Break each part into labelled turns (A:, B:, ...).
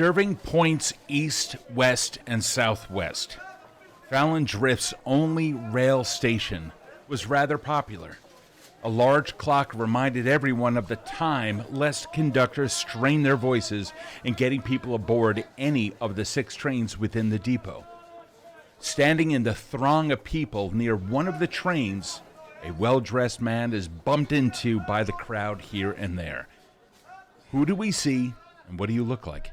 A: Serving points east, west, and southwest, Fallon Drift's only rail station was rather popular. A large clock reminded everyone of the time, lest conductors strain their voices in getting people aboard any of the 6 trains within the depot. Standing in the throng of people near one of the trains, a well-dressed man is bumped into by the crowd here and there. Who do we see, and what do you look like?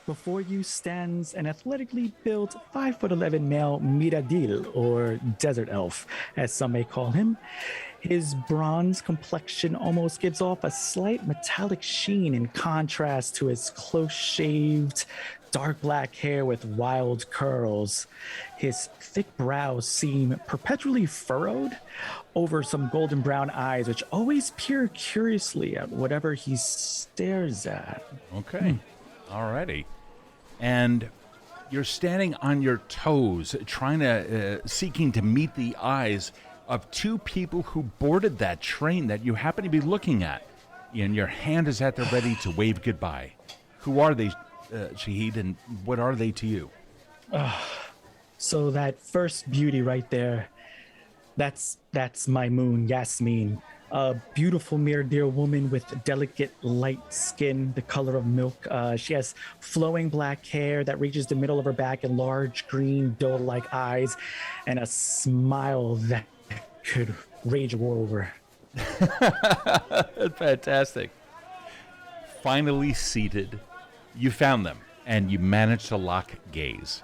B: Before you stands an athletically built 5'11" male Miradil, or desert elf, as some may call him. His bronze complexion almost gives off a slight metallic sheen in contrast to his close-shaved, dark black hair with wild curls. His thick brows seem perpetually furrowed over some golden brown eyes, which always peer curiously at whatever he stares at.
A: Okay. Alrighty. And you're standing on your toes, seeking to meet the eyes of 2 people who boarded that train that you happen to be looking at. And your hand is at the ready to wave goodbye. Who are they, Shahid, and what are they to you?
B: So that first beauty right there, that's my moon, Yasmin. A beautiful Mirdir woman with delicate light skin, the color of milk. She has flowing black hair that reaches the middle of her back and large green doe-like eyes and a smile that could rage a war over.
A: Fantastic. Finally seated, you found them, and you managed to lock gaze.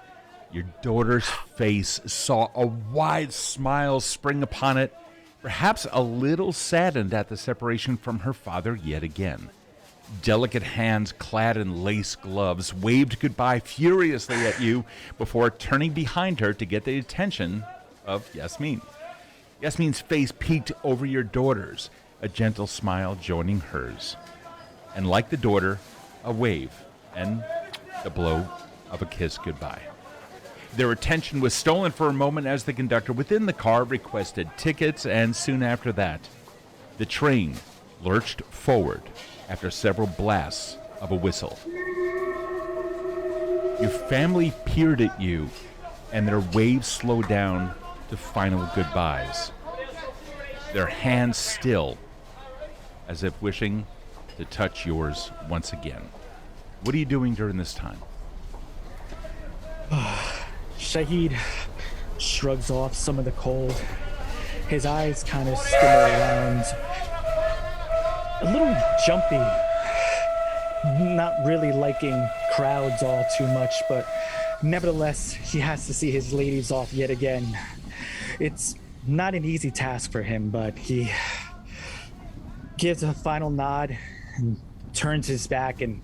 A: Your daughter's face saw a wide smile spring upon it, perhaps a little saddened at the separation from her father yet again. Delicate hands clad in lace gloves waved goodbye furiously at you before turning behind her to get the attention of Yasmin. Yasmin's face peeked over your daughter's, a gentle smile joining hers. And like the daughter, a wave and the blow of a kiss goodbye. Their attention was stolen for a moment as the conductor within the car requested tickets, and soon after that, the train lurched forward after several blasts of a whistle. Your family peered at you, and their waves slowed down to final goodbyes. Their hands still, as if wishing to touch yours once again. What are you doing during this time?
B: Shahid shrugs off some of the cold. His eyes kind of skim around. A little jumpy. Not really liking crowds all too much, but nevertheless, he has to see his ladies off yet again. It's not an easy task for him, but he gives a final nod and turns his back, and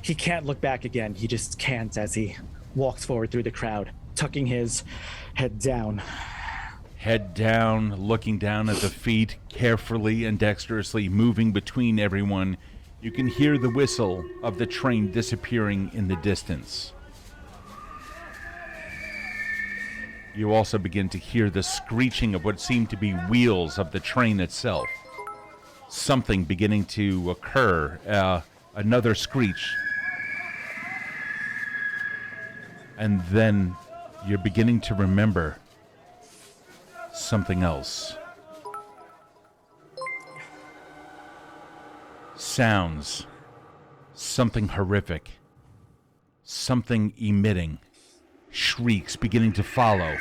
B: he can't look back again. He just can't as he walks forward through the crowd, tucking his head down.
A: Head down, looking down at the feet, carefully and dexterously moving between everyone. You can hear the whistle of the train disappearing in the distance. You also begin to hear the screeching of what seem to be wheels of the train itself. Something beginning to occur, another screech. And then you're beginning to remember something else. Sounds. Something horrific. Something emitting. Shrieks beginning to follow.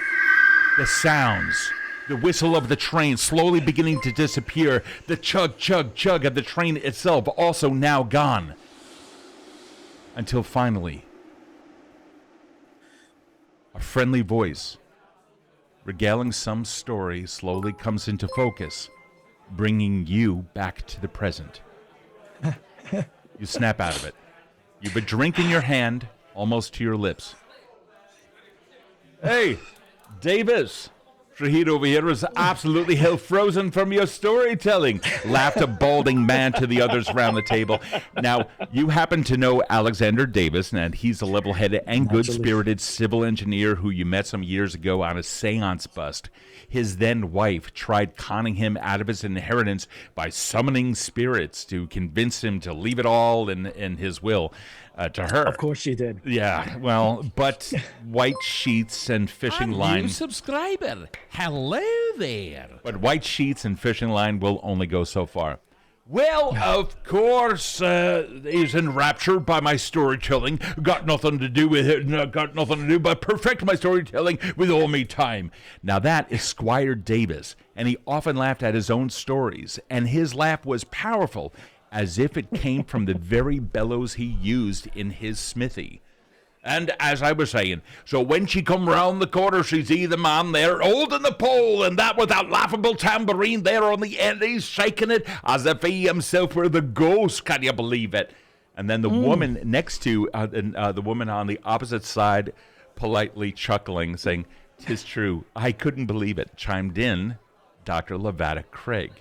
A: The sounds. The whistle of the train slowly beginning to disappear. The chug, chug, chug of the train itself also now gone. Until finally, a friendly voice, regaling some story, slowly comes into focus, bringing you back to the present. You snap out of it. You've a drink in your hand, almost to your lips. Hey, Davis, Shahid over here is absolutely hell-frozen from your storytelling, laughed a balding man to the others around the table. Now, you happen to know Alexander Davis, and he's a level-headed and good-spirited civil engineer who you met some years ago on a seance bust. His then-wife tried conning him out of his inheritance by summoning spirits to convince him to leave it all in his will to her.
B: Of course she did.
A: Yeah, well, but white sheets and fishing line.
C: New subscriber. Hello there.
A: But white sheets and fishing line will only go so far. Well, of course, he's enraptured by my storytelling. Got nothing to do with it. Got nothing to do but perfect my storytelling with all me time. Now that is Squire Davis, and he often laughed at his own stories, and his laugh was powerful, as if it came from the very bellows he used in his smithy. And as I was saying, so when she come round the corner, she see the man there holding the pole, and that with that laughable tambourine there on the end, he's shaking it as if he himself were the ghost. Can you believe it? And then the woman next to, the woman on the opposite side, politely chuckling, saying, "'Tis true, I couldn't believe it," chimed in Dr. Levada Craig.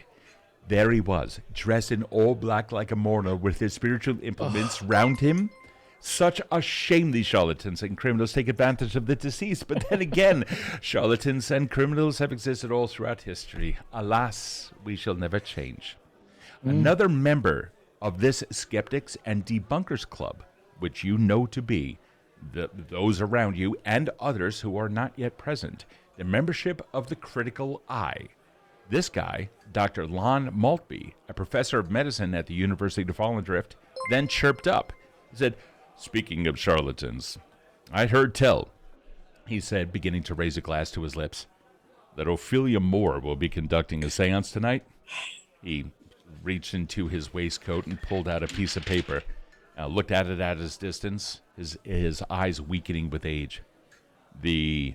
A: There he was, dressed in all black like a mourner with his spiritual implements round him. Such a shame these charlatans and criminals take advantage of the deceased. But then again, charlatans and criminals have existed all throughout history. Alas, we shall never change. Another member of this Skeptics and Debunkers Club, which you know to be those around you and others who are not yet present, the membership of the Critical Eye. This guy, Dr. Lon Maltby, a professor of medicine at the University of Fallen Drift, then chirped up. He said, "Speaking of charlatans, I heard tell," he said, beginning to raise a glass to his lips, "that Ophelia Moore will be conducting a seance tonight." He reached into his waistcoat and pulled out a piece of paper, looked at it at his distance, his eyes weakening with age. "The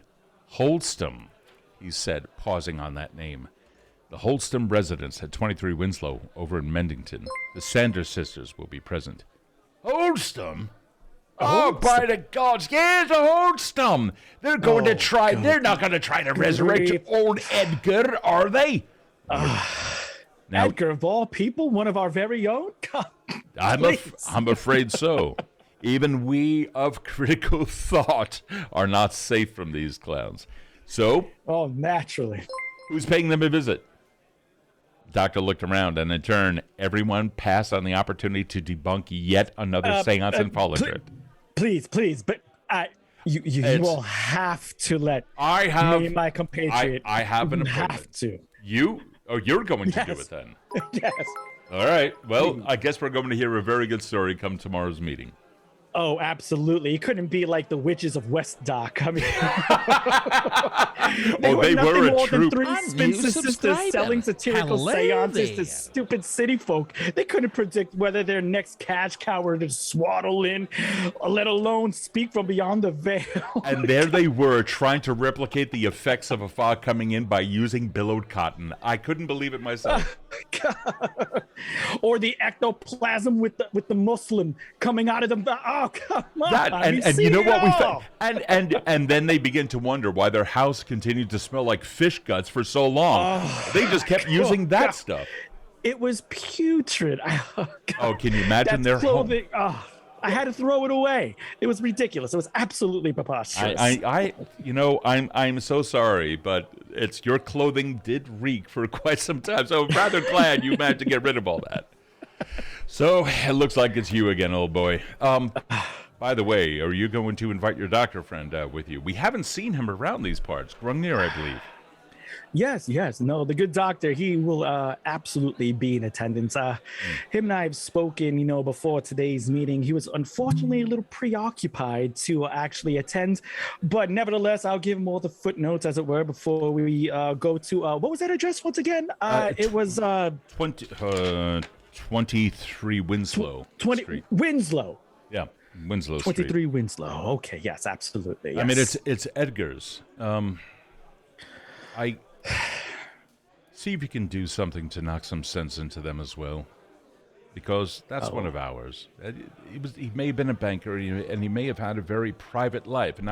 A: Holstam," he said, pausing on that name. "The Holstam residence at 23 Winslow over in Mendington. The Sanders sisters will be present." "Holstam? Oh, by the gods, yes, a Holstam. They're going to try, God. They're not going to try to resurrect old Edgar, are they?" Now,
B: Edgar, of all people, one of our very own? God,
A: I'm afraid so. Even we of critical thought are not safe from these clowns. So,
B: oh, naturally.
A: Who's paying them a visit? Doctor looked around, and in turn, everyone passed on the opportunity to debunk yet another seance in Fallen Drift.
B: Please, but you will have to let me, my compatriot.
A: I have an appointment.
B: Have to.
A: You're going to do it then.
B: Yes.
A: All right. Well, I guess we're going to hear a very good story come tomorrow's meeting.
B: Oh, absolutely. It couldn't be like the witches of West Dock. I mean, they were a troop. Three Spencer sisters selling satirical seances to stupid city folk. They couldn't predict whether their next cash cow were to swaddle in, let alone speak from beyond the veil.
A: And there they were, trying to replicate the effects of a fog coming in by using billowed cotton. I couldn't believe it myself.
B: Or the ectoplasm with the Muslim coming out of the. Oh, come on!
A: And you know what we found? And then they begin to wonder why their house continued to smell like fish guts for so long. They just kept using that stuff.
B: It was putrid.
A: Oh, can you imagine their
B: clothing? I had to throw it away. It was ridiculous. It was absolutely preposterous.
A: I'm so sorry, but your clothing did reek for quite some time. So I'm rather glad you managed to get rid of all that. So it looks like it's you again, old boy. By the way, are you going to invite your doctor friend with you? We haven't seen him around these parts. Grungnir, I believe.
B: Yes. No, the good doctor, he will absolutely be in attendance. Him and I have spoken, before today's meeting. He was unfortunately a little preoccupied to actually attend, but nevertheless, I'll give him all the footnotes, as it were, before we go to, what was that address once again? It was
A: 23 Winslow Street.
B: Winslow.
A: Yeah, Winslow
B: 23
A: Street.
B: Winslow. Okay, yes, absolutely. Yes.
A: I mean, it's Edgar's. I see if you can do something to knock some sense into them as well, because that's one of ours. He may have been a banker, and he may have had a very private life, and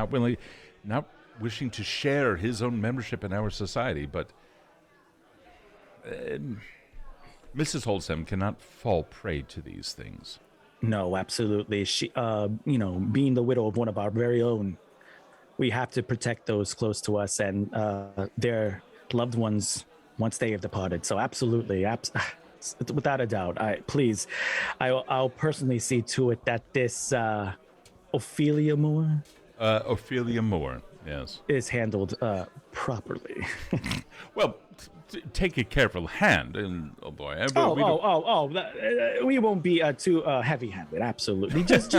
A: not wishing to share his own membership in our society, but Mrs. Holsam cannot fall prey to these things.
B: No, absolutely. She, being the widow of one of our very own, we have to protect those close to us and their loved ones once they have departed. So absolutely, without a doubt. I'll personally see to it that this Ophelia Moore.
A: Ophelia Moore, yes,
B: is handled properly.
A: Well, take a careful hand, and oh boy,
B: we won't be too heavy-handed. Absolutely, just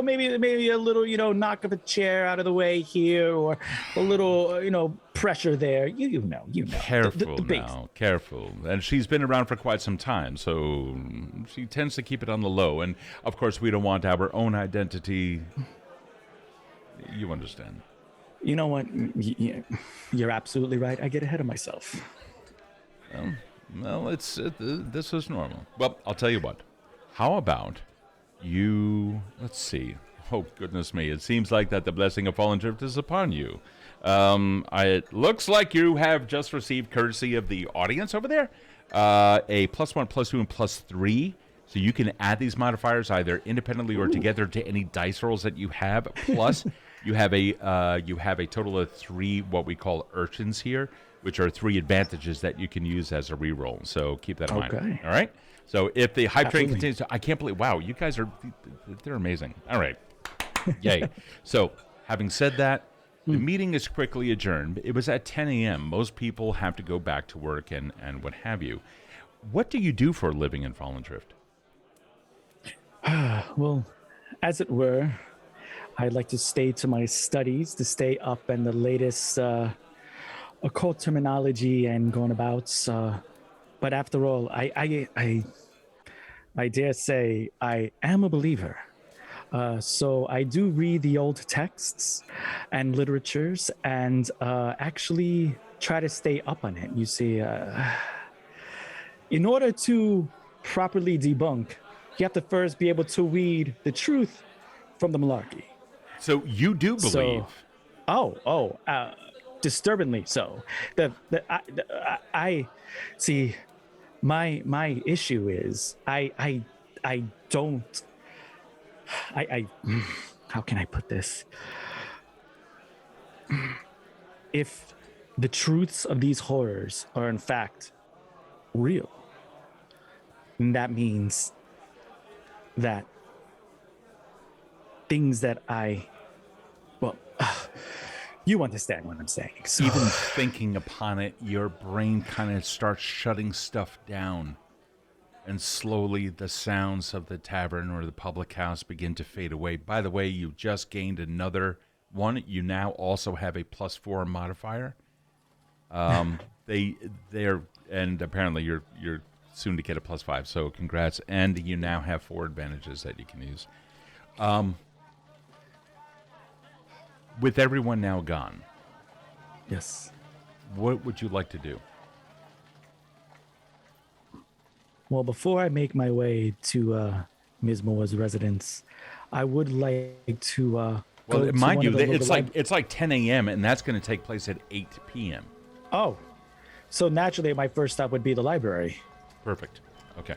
B: maybe a little knock of a chair out of the way here, or a little pressure there. You know.
A: Careful now, careful. And she's been around for quite some time, so she tends to keep it on the low. And of course, we don't want our own identity. You understand.
B: You know what? You're absolutely right. I get ahead of myself.
A: Well, this is normal. Well, I'll tell you what. How about you? Let's see. Oh, goodness me. It seems like that the blessing of Fallen Drift is upon you. It looks like you have just received, courtesy of the audience over there, a +1, +2, and +3. So you can add these modifiers either independently or together to any dice rolls that you have. Plus, you have a total of 3 what we call urchins here, which are 3 advantages that you can use as a reroll. So keep that in mind. All right. So if the hype train continues, I can't believe. Wow, you guys they're amazing. All right. Yay. So having said that, the meeting is quickly adjourned. It was at 10 a.m. Most people have to go back to work and what have you. What do you do for a living in Fallen Drift?
B: Well, as it were, I'd like to stay to my studies, to stay up in the latest occult terminology and going about. But after all, I dare say I am a believer. So I do read the old texts and literatures and actually try to stay up on it. You see, in order to properly debunk, you have to first be able to read the truth from the malarkey.
A: So you do believe?
B: Disturbingly so. I see. My issue is I don't. How can I put this? If the truths of these horrors are in fact real, then that means that things that you understand what I'm saying. So.
A: Even thinking upon it, your brain kind of starts shutting stuff down. And slowly the sounds of the tavern or the public house begin to fade away. By the way, you just gained another one. You now also have a +4 modifier. And apparently you're soon to get a +5. So congrats. And you now have 4 advantages that you can use. With everyone now gone.
B: Yes.
A: What would you like to do?
B: Well, before I make my way to Ms. Moore's residence, I would like to
A: well, mind you, it's like 10 a.m. and that's going to take place at 8 p.m.
B: Oh, so naturally my first stop would be the library.
A: Perfect. Okay.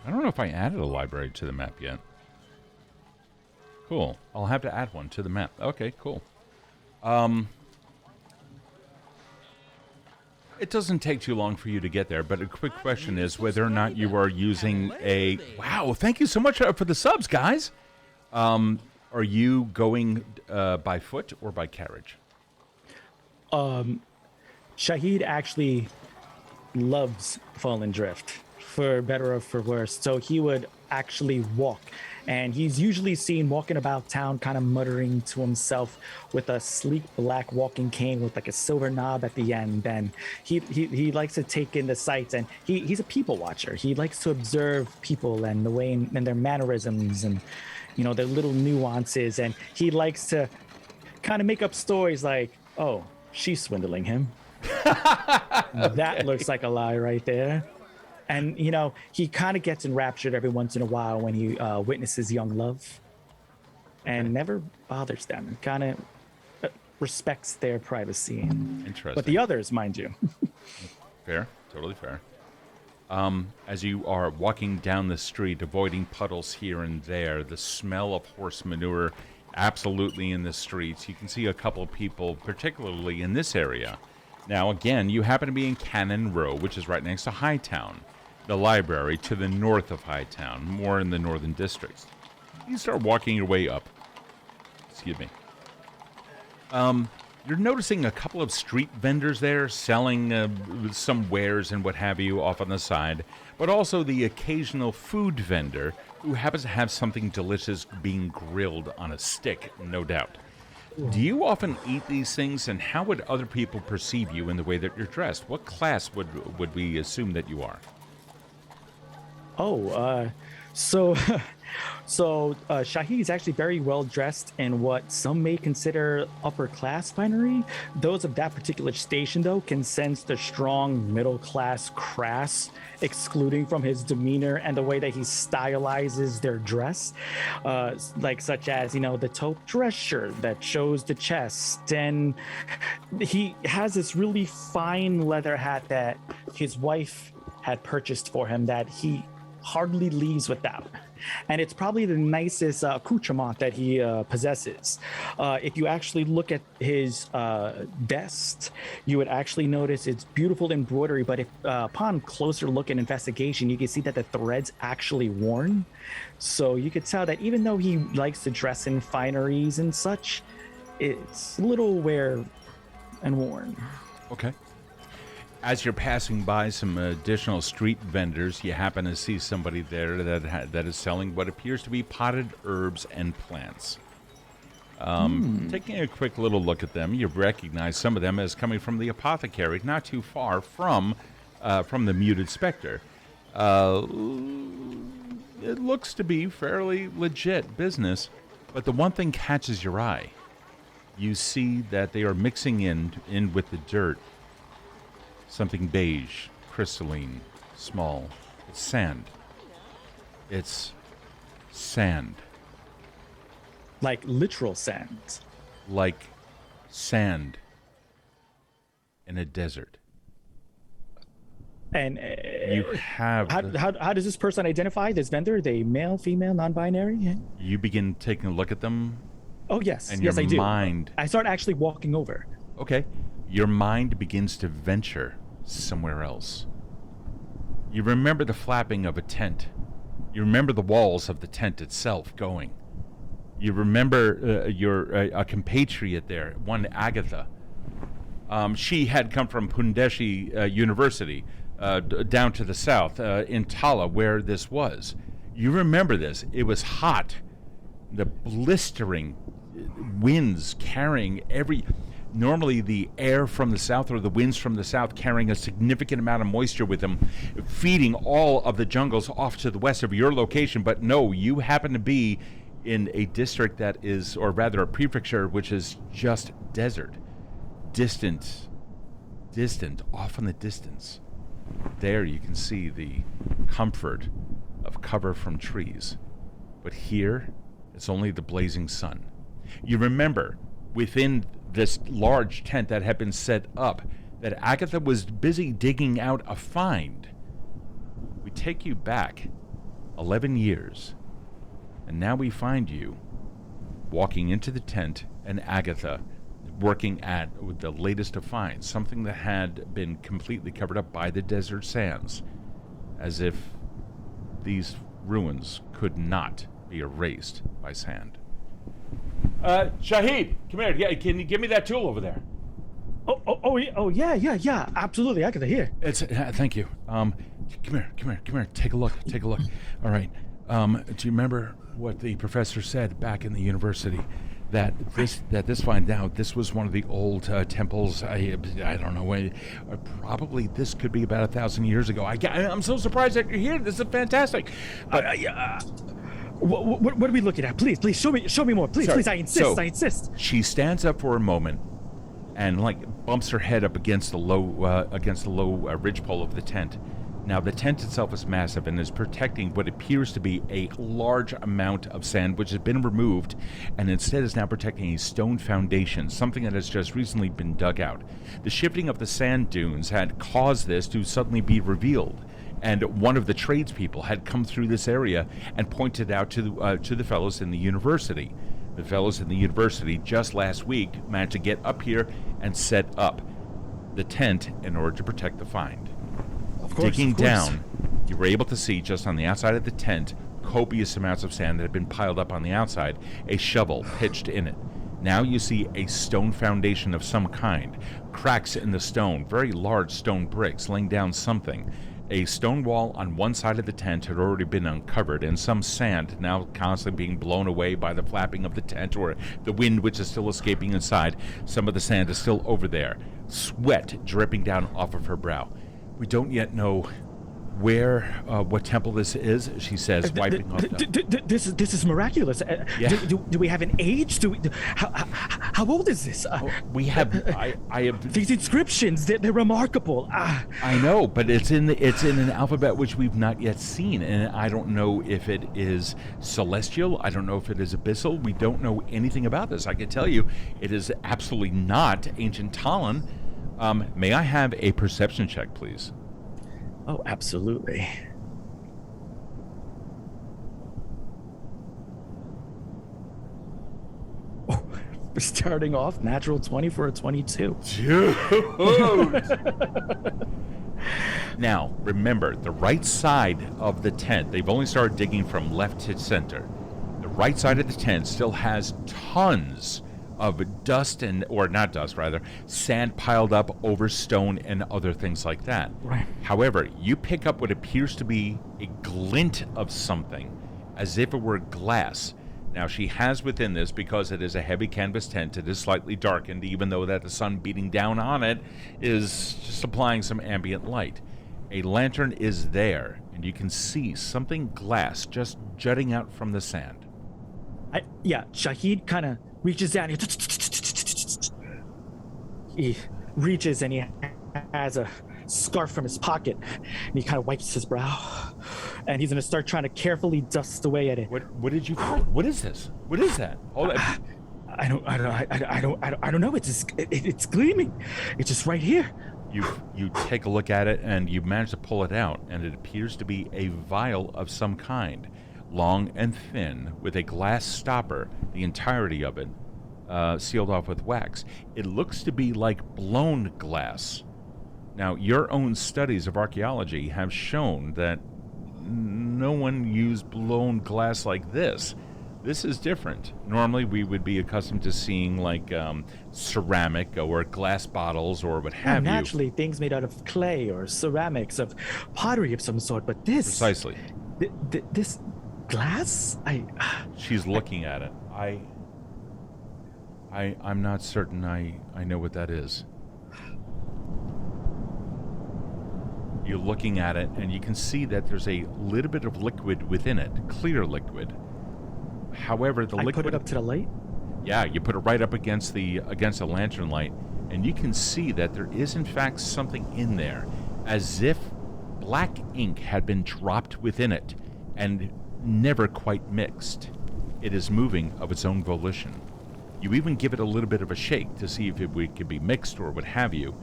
A: I don't know if I added a library to the map yet. Cool. I'll have to add one to the map. Okay, cool. It doesn't take too long for you to get there, but a quick question is whether or not you are using a... Wow, thank you so much for the subs, guys. Are you going by foot or by carriage?
B: Shahid actually loves Fallen Drift, for better or for worse. So he would actually walk. And he's usually seen walking about town, kind of muttering to himself with a sleek black walking cane with like a silver knob at the end. And he likes to take in the sights, and he's a people watcher. He likes to observe people and the way and their mannerisms and, their little nuances. And he likes to kind of make up stories like, oh, she's swindling him. That looks like a lie right there. And, he kind of gets enraptured every once in a while when he witnesses young love and never bothers them. Kind of respects their privacy.
A: Interesting.
B: But the others, mind you.
A: Fair, totally fair. As you are walking down the street, avoiding puddles here and there, the smell of horse manure absolutely in the streets. You can see a couple of people, particularly in this area. Now, again, you happen to be in Cannon Row, which is right next to Hightown, the library to the north of Hightown, more in the northern districts. You start walking your way up. Excuse me. You're noticing a couple of street vendors there selling some wares and what have you off on the side, but also the occasional food vendor who happens to have something delicious being grilled on a stick, no doubt. Do you often eat these things, and how would other people perceive you in the way that you're dressed? What class would we assume that you are?
B: So Shahid is actually very well dressed in what some may consider upper class finery. Those of that particular station, though, can sense the strong middle class crass, excluding from his demeanor and the way that he stylizes their dress, like such as the taupe dress shirt that shows the chest, and he has this really fine leather hat that his wife had purchased for him that he hardly leaves without. And it's probably the nicest accoutrement that he possesses. If you actually look at his vest, you would actually notice it's beautiful embroidery, but if upon closer look and investigation, you can see that the thread's actually worn. So you could tell that even though he likes to dress in fineries and such, it's a little wear and worn.
A: Okay. As you're passing by some additional street vendors, you happen to see somebody there that is selling what appears to be potted herbs and plants. Taking a quick little look at them, you recognize some of them as coming from the apothecary, not too far from the muted specter. It looks to be fairly legit business, but the one thing catches your eye. You see that they are mixing in with the dirt something beige, crystalline, small. It's sand. It's sand.
B: Like literal sand.
A: Like sand in a desert.
B: And
A: you have...
B: How does this person identify, this vendor? Are they male, female, non-binary?
A: You begin taking a look at them.
B: Oh, yes.
A: And
B: yes,
A: your
B: I do.
A: Mind...
B: I start actually walking over.
A: Okay. Your mind begins to venture somewhere else. You remember the flapping of a tent. You remember the walls of the tent itself going. You remember a compatriot there, one Agatha. She had come from Pundeshi University down to the south in Tala, where this was. You remember this. It was hot. The blistering winds carrying normally the air from the south or the winds from the south carrying a significant amount of moisture with them, feeding all of the jungles off to the west of your location. But no, you happen to be in a district that is, or rather a prefecture, which is just desert. Distant, off in the distance. There you can see the comfort of cover from trees. But here, it's only the blazing sun. You remember, within this large tent that had been set up, that Agatha was busy digging out a find. We take you back 11 years, and now we find you walking into the tent and Agatha working at the latest of finds, something that had been completely covered up by the desert sands, as if these ruins could not be erased by sand. Shahid, come here. Yeah, can you give me that tool over there?
B: Yeah, absolutely. I got to hear.
A: It's thank you. Come here. Take a look. All right. Do you remember what the professor said back in the university? That this find out, this was one of the old temples. I don't know when. Probably this could be about 1,000 years ago. I'm so surprised that you're here. This is fantastic.
B: But what are we looking at? Please, show me more. Please, I insist.
A: She stands up for a moment and bumps her head up against the low ridgepole of the tent. Now, the tent itself is massive and is protecting what appears to be a large amount of sand, which has been removed, and instead is now protecting a stone foundation, something that has just recently been dug out. The shifting of the sand dunes had caused this to suddenly be revealed, and one of the tradespeople had come through this area and pointed out to the fellows in the university. The fellows in the university just last week managed to get up here and set up the tent in order to protect the find.
B: Of course,
A: Digging
B: of course.
A: down, you were able to see just on the outside of the tent copious amounts of sand that had been piled up on the outside, a shovel pitched in it. Now you see a stone foundation of some kind, cracks in the stone, very large stone bricks laying down something. A stone wall on one side of the tent had already been uncovered, and some sand now constantly being blown away by the flapping of the tent or the wind which is still escaping inside. Some of the sand is still over there, sweat dripping down off of her brow. We don't yet know where, what temple this is, she says, wiping off the...
B: This is miraculous.
A: Yeah.
B: Do we have an age? How old is this?
A: We have... I have...
B: These inscriptions, they're remarkable.
A: I know, but it's in an alphabet which we've not yet seen, and I don't know if it is celestial. I don't know if it is abyssal. We don't know anything about this. I can tell you, it is absolutely not ancient Talon. May I have a perception check, please?
B: Oh, absolutely. Oh, we're starting off natural 20 for a 22.
A: Dude! Now, remember, the right side of the tent, they've only started digging from left to center. The right side of the tent still has tons of dust sand piled up over stone and other things like that.
B: Right.
A: However, you pick up what appears to be a glint of something, as if it were glass. Now, she has within this, because it is a heavy canvas tent, it is slightly darkened, even though that the sun beating down on it is just applying some ambient light. A lantern is there, and you can see something glass just jutting out from the sand.
B: Shahid kind of reaches down. He reaches and he has a scarf from his pocket, and he kind of wipes his brow, and he's gonna start trying to carefully dust away at it.
A: What did you find? What is this? What is that? Hold that.
B: I don't know. It's gleaming. It's just right here.
A: You take a look at it, and you manage to pull it out, and it appears to be a vial of some kind, long and thin, with a glass stopper, the entirety of it sealed off with wax. It looks to be like blown glass. Now, your own studies of archaeology have shown that no one used blown glass like this. This is different. Normally, we would be accustomed to seeing like ceramic or glass bottles or what have you.
B: Naturally, things made out of clay or ceramics, of pottery of some sort, but this...
A: Precisely.
B: This glass?
A: She's looking at it. I'm not certain I know what that is. You're looking at it, and you can see that there's a little bit of liquid within it, clear liquid. However, the liquid...
B: put it up to the light?
A: Yeah, you put it right up against a lantern light, and you can see that there is in fact something in there, as if black ink had been dropped within it, and never quite mixed. It is moving of its own volition. You even give it a little bit of a shake to see if it could be mixed or what have you.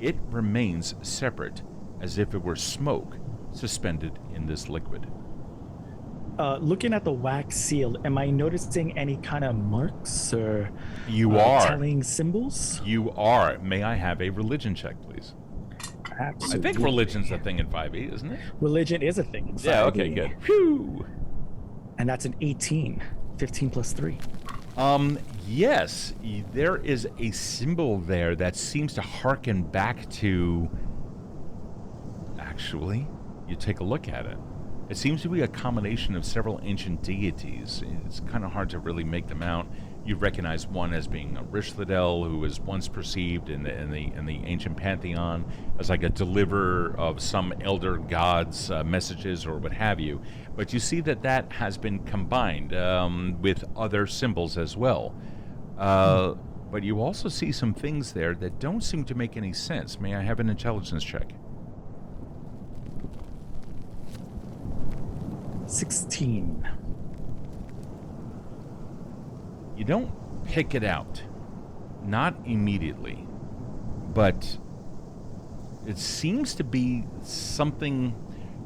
A: It remains separate, as if it were smoke suspended in this liquid.
B: Looking at the wax seal, am I noticing any kind of marks or telling symbols?
A: You are. May I have a religion check, please?
B: Absolutely.
A: I think religion's a thing in 5e, isn't it?
B: Religion is a thing in 5e.
A: Yeah, okay, good. Phew!
B: And that's an 18. 15 plus 3.
A: Yes. There is a symbol there that seems to harken back to... Actually, you take a look at it. It seems to be a combination of several ancient deities. It's kind of hard to really make them out. You recognize one as being a Rishlidel, who was once perceived in the ancient pantheon as like a deliverer of some elder god's messages or what have you. But you see that has been combined with other symbols as well. But you also see some things there that don't seem to make any sense. May I have an intelligence check?
B: 16.
A: You don't pick it out. Not immediately. But it seems to be something...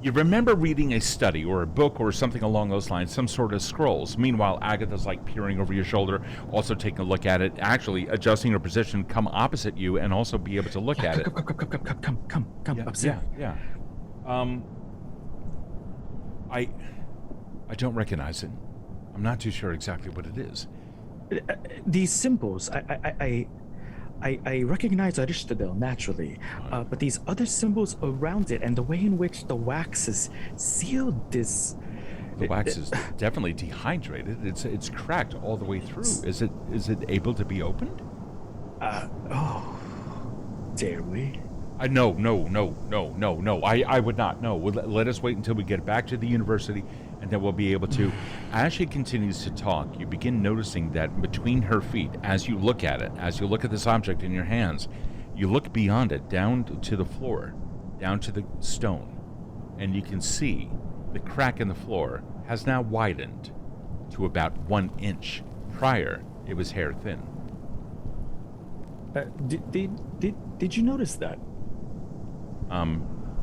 A: You remember reading a study or a book or something along those lines, some sort of scrolls. Meanwhile, Agatha's like peering over your shoulder, also taking a look at it, actually adjusting her position, come opposite you, and also be able to look at it.
B: Come, upstairs.
A: Yeah. I don't recognize it. I'm not too sure exactly what it is.
B: These symbols, I recognize Artificer naturally, but these other symbols around it and the way in which the wax is sealed this...
A: The wax is definitely dehydrated. It's cracked all the way through. Is it able to be opened?
B: Dare we?
A: No. I would not. No, let us wait until we get back to the university, and then we'll be able to. As she continues to talk, you begin noticing that between her feet, as you look at it, as you look at this object in your hands, you look beyond it, down to the floor, down to the stone, and you can see the crack in the floor has now widened to about 1 inch. Prior, it was hair thin.
B: Did you notice that?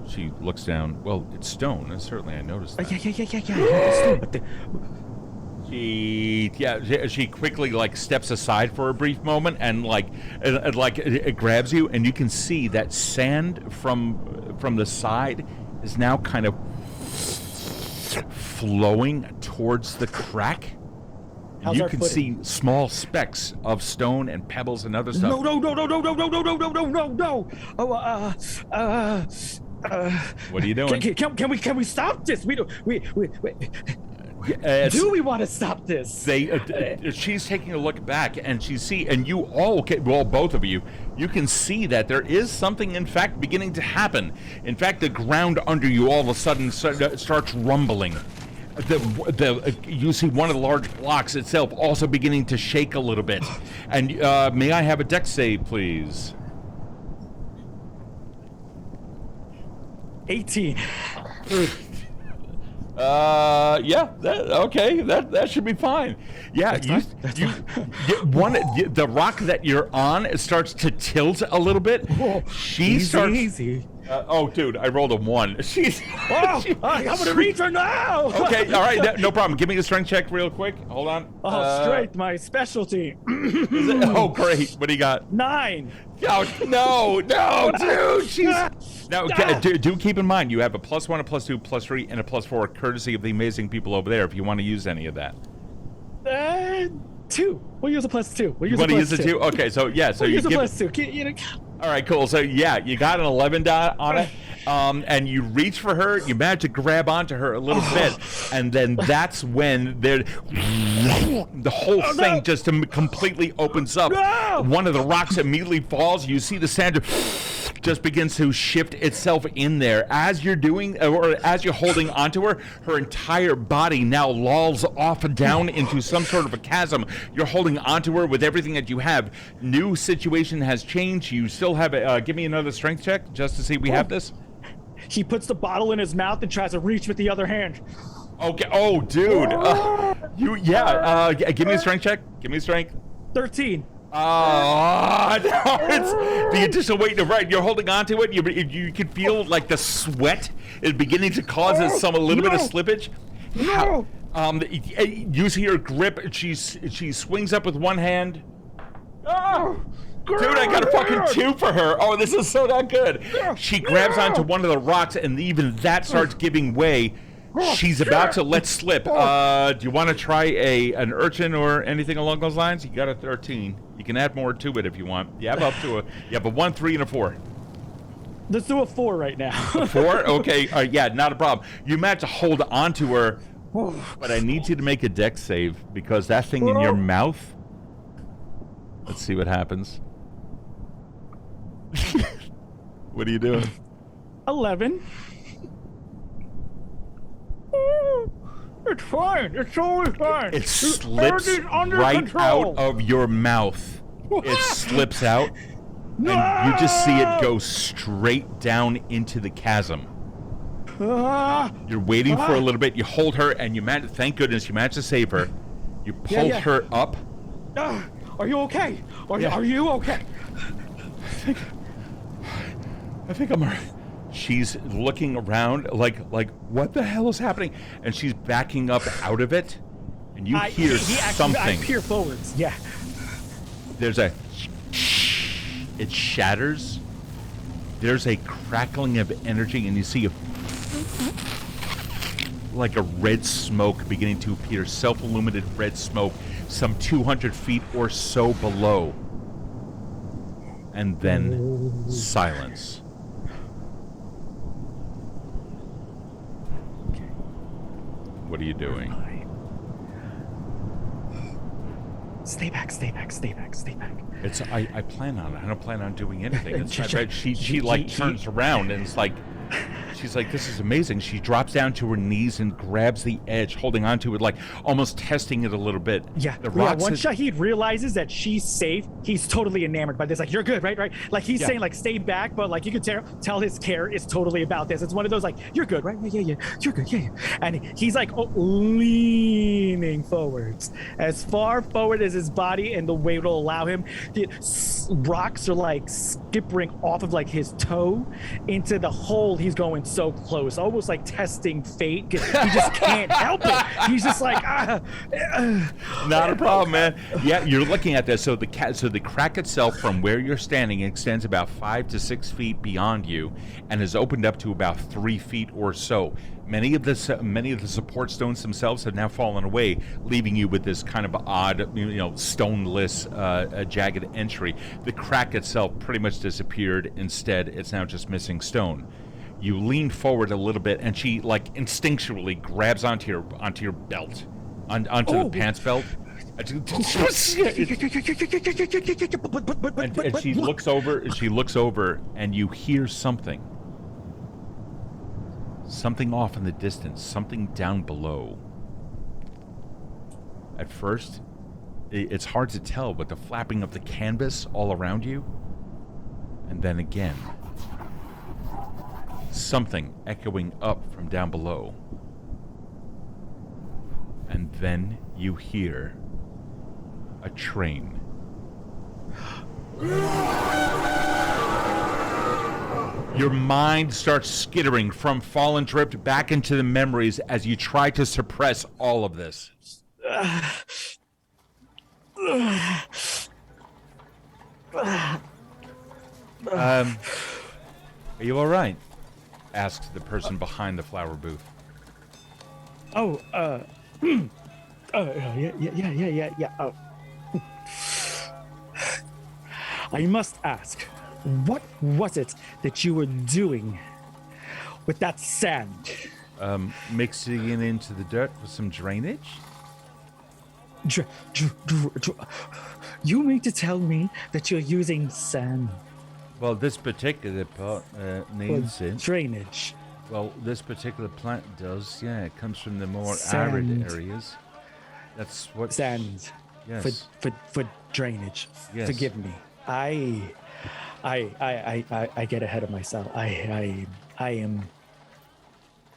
A: She looks down. Well, it's stone, and certainly I noticed that.
B: Yeah.
A: She quickly like steps aside for a brief moment and it grabs you, and you can see that sand from the side is now kind of flowing towards the crack. You can see small specks of stone and pebbles and other stuff.
B: No.
A: What are you doing?
B: Can we stop this? Do we want to stop this?
A: She's taking a look back, and and you all, well, both of you, you can see that there is something, in fact, beginning to happen. In fact, the ground under you all of a sudden starts rumbling. You see one of the large blocks itself also beginning to shake a little bit. And may I have a dex save, please?
B: 18.
A: That should be fine. Yeah, the rock that you're on, it starts to tilt a little bit.
B: Easy.
A: Dude, I rolled a 1.
B: I'm gonna reach her now.
A: Okay, all right, no problem. Give me a strength check real quick. Hold on.
B: Strength, my specialty.
A: Oh, great. What do you got?
B: 9.
A: No, dude. Do keep in mind you have a +1, a +2, +3, and a +4, courtesy of the amazing people over there. If you want to use any of that.
B: 2. We'll use a +2.
A: You want to use a 2? Okay, so yeah,
B: we'll use a +2.
A: All right, cool. So yeah, you got an 11 dot on it, and you reach for her. You manage to grab onto her a little bit, and then that's when the whole thing just completely opens up.
B: No!
A: One of the rocks immediately falls. You see the sand just begins to shift itself in there. As you're doing, or as you're holding onto her, her entire body now lolls off down into some sort of a chasm. You're holding onto her with everything that you have. New situation has changed. You still have a, give me another strength check just to see we have this.
B: He puts the bottle in his mouth and tries to reach with the other hand.
A: Okay. Oh, dude. Give me a strength check. Give me a strength.
B: 13.
A: No, it's the additional weight. Right, you're holding on to it. You can feel like the sweat is beginning to cause a little bit of slippage.
B: No.
A: You see her grip. She swings up with one hand. Dude, I got a fucking 2 for her. Oh, this is so not good. She grabs onto one of the rocks, and even that starts giving way. She's about to let slip. Do you want to try an urchin or anything along those lines? You got a 13. You can add more to it if you want. You have you have a 1, 3, and a 4.
B: Let's do a 4 right now.
A: A 4? Okay. Yeah, not a problem. You managed to hold onto her, but I need you to make a dex save because that thing in your mouth. Let's see what happens. What are you doing?
B: 11. It's fine. It's totally fine.
A: It slips right out of your mouth. It slips out, and you just see it go straight down into the chasm. You're waiting for a little bit. You hold her, and you manage. Thank goodness you managed to save her. You pull her up.
B: Are you okay? Are you okay?
A: I think I'm alright. She's looking around like what the hell is happening? And she's backing up out of it. And you hear something.
B: I peer forwards. Yeah.
A: There's a... It shatters. There's a crackling of energy, and you see like a red smoke beginning to appear. Self-illuminated red smoke some 200 feet or so below. And then silence. What are you doing?
B: Stay back.
A: It's I plan on it. I don't plan on doing anything. It's not bad. She like turns around and it's like she's like, this is amazing. She drops down to her knees and grabs the edge, holding onto it, like almost testing it a little bit.
B: Yeah. Once Shahid realizes that she's safe, he's totally enamored by this. Like, you're good, right? Like he's saying, like, stay back, but like you can tell his care is totally about this. It's one of those like, you're good, right? Yeah. You're good, yeah. And he's like leaning forwards, as far forward as his body and the weight will allow him. The rocks are like skippering off of like his toe into the hole. He's going so close, almost like testing fate. He just can't help it. He's just like,
A: Not a problem, man. Yeah, you're looking at this. So the crack itself, from where you're standing, extends about 5 to 6 feet beyond you, and is opened up to about 3 feet or so. Many of the support stones themselves have now fallen away, leaving you with this kind of odd, stoneless, jagged entry. The crack itself pretty much disappeared. Instead, it's now just missing stone. You lean forward a little bit, and she like instinctually grabs onto your belt, onto the pants belt. And she looks over, and you hear something off in the distance, something down below. At first, it's hard to tell, but the flapping of the canvas all around you, and then again, something echoing up from down below. And then you hear a train. Your mind starts skittering from fallen drift back into the memories as you try to suppress all of this. Are you all right? Asked the person behind the flower booth.
B: Yeah. Oh. I must ask, what was it that you were doing with that sand?
A: Mixing it into the dirt with some drainage.
B: You mean to tell me that you're using sand?
A: Well, this particular part needs it.
B: Drainage.
A: Well, this particular plant does, yeah. It comes from the more
B: Sand.
A: arid areas. That's what...
B: Sand.
A: Yes.
B: For drainage.
A: Yes.
B: Forgive me. I get ahead of myself. I am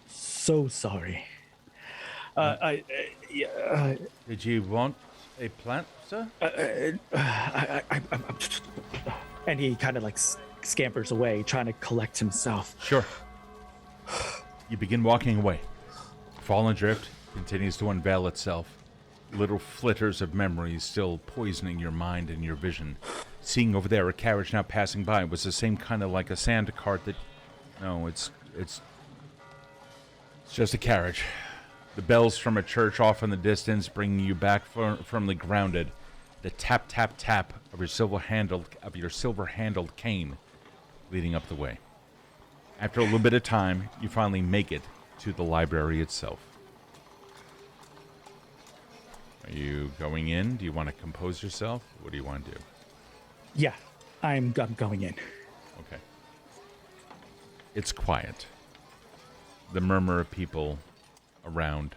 B: so sorry.
A: Did you want a plant, sir?
B: And he kind of like scampers away, trying to collect himself.
A: Sure. You begin walking away. Fallen drift continues to unveil itself. Little flitters of memories still poisoning your mind and your vision. Seeing over there a carriage now passing by was the same kind of like a sand cart that... No, it's just a carriage. The bells from a church off in the distance bringing you back firmly grounded. The tap, tap, tap of your silver-handled cane leading up the way. After a little bit of time, you finally make it to the library itself. Are you going in? Do you want to compose yourself? What do you want to do?
B: Yeah, I'm going in.
A: Okay. It's quiet. The murmur of people around.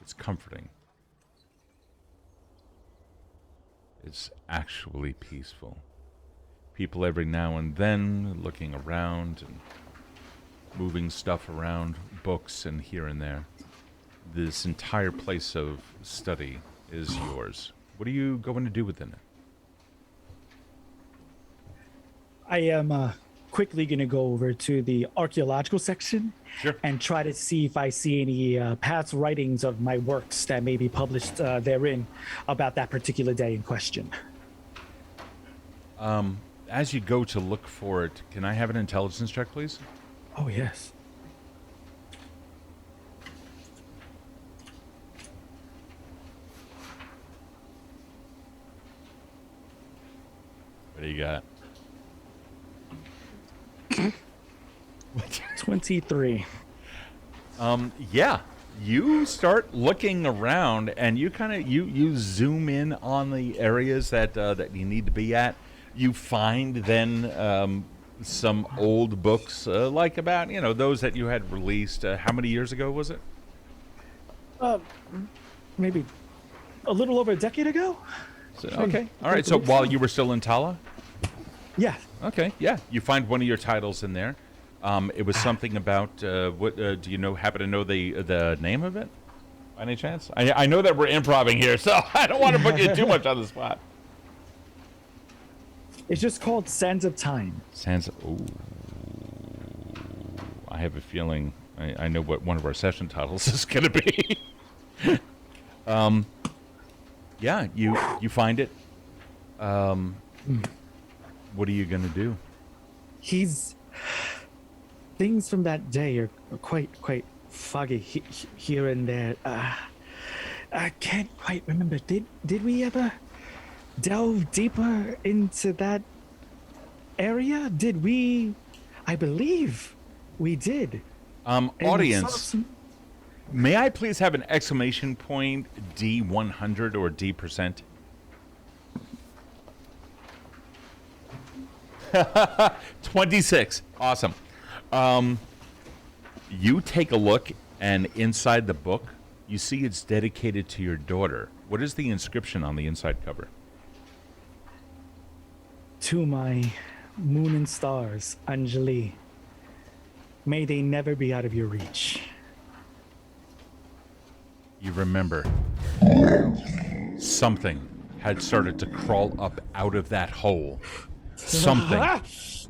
A: It's comforting. It's actually peaceful. People every now and then looking around and moving stuff around, books and here and there. This entire place of study is yours. What are you going to do within it?
B: I am quickly going to go over to the archaeological section and try to see if I see any past writings of my works that may be published therein about that particular day in question.
A: As you go to look for it, can I have an intelligence check, please?
B: Oh, yes.
A: What do you got?
B: 23.
A: Yeah. You start looking around, and you kind of you zoom in on the areas that that you need to be at. You find then some old books, like about those that you had released. How many years ago was it?
B: Maybe a little over a decade ago.
A: So, okay. All right. So while you were still in Tala.
B: Yeah.
A: Okay. Yeah. You find one of your titles in there. It was something about what? Do you happen to know the name of it, by any chance? I know that we're improvising here, so I don't want to put you too much on the spot.
B: It's just called Sands of Time.
A: Sands. Ooh. I have a feeling I know what one of our session titles is going to be. Yeah. You find it. What are you going to do?
B: Things from that day are quite foggy here and there. I can't quite remember. Did we ever delve deeper into that area? Did we? I believe we did.
A: Audience, may I please have an exclamation point D100 or D%? 26. Awesome. You take a look, and inside the book, you see it's dedicated to your daughter. What is the inscription on the inside cover?
B: To my moon and stars, Anjali. May they never be out of your reach.
A: You remember something had started to crawl up out of that hole. Something.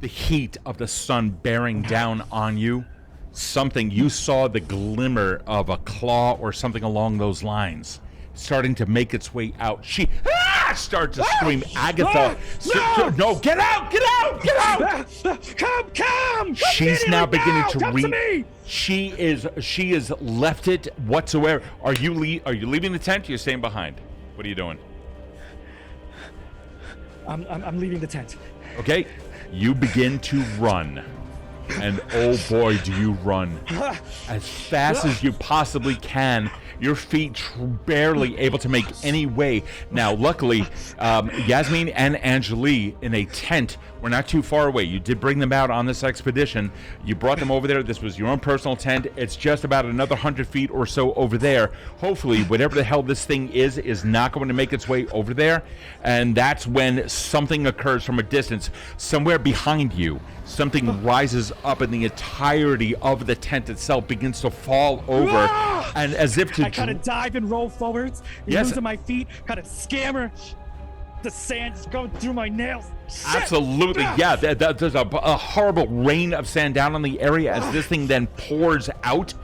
A: The heat of the sun bearing down on you. Something. You saw the glimmer of a claw or something along those lines starting to make its way out. She starts to scream. Agatha. No, get out! Get out! Get out!
B: Come!
A: She's now beginning to read. She is left it whatsoever. Are you leaving the tent? Or you're staying behind? What are you doing?
B: I'm leaving the tent.
A: Okay, you begin to run, and oh boy, do you run as fast as you possibly can. Your feet barely able to make any way. Now, luckily, Yasmin and Anjali in a tent were not too far away. You did bring them out on this expedition. You brought them over there. This was your own personal tent. It's just about another 100 feet or so over there. Hopefully, whatever the hell this thing is not going to make its way over there. And that's when something occurs from a distance. Somewhere behind you, something rises up, and the entirety of the tent itself begins to fall over. And as if to...
B: I kind of dive and roll forwards. Losing my feet, kind of scammer. The sand is going through my nails. Shit.
A: Absolutely, yeah. There's a horrible rain of sand down on the area as this thing then pours out.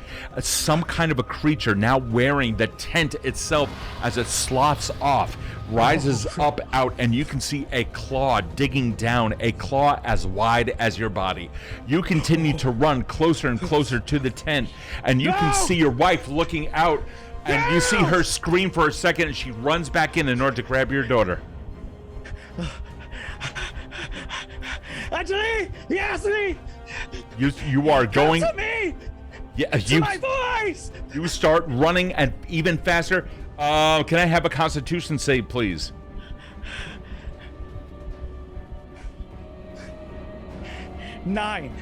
A: Some kind of a creature now wearing the tent itself as it sloughs off, rises up out, and you can see a claw digging down, a claw as wide as your body. You continue to run closer and closer to the tent, and you can see your wife looking out, and you see her scream for a second, and she runs back in order to grab your daughter.
B: Anjali! Yasmin!
A: You are going...
B: Come to me!
A: Yeah,
B: to my voice!
A: You start running and even faster. Can I have a Constitution save, please?
B: Nine.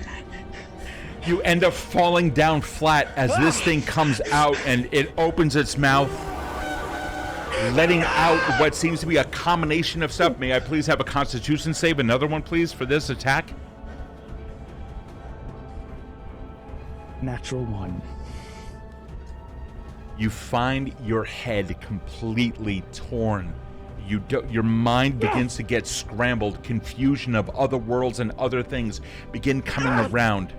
A: You end up falling down flat as this thing comes out and it opens its mouth, letting out what seems to be a combination of stuff. May I please have a Constitution save? Another one, please, for this attack?
B: Natural one.
A: You find your head completely torn. Your mind begins to get scrambled. Confusion of other worlds and other things begin coming around.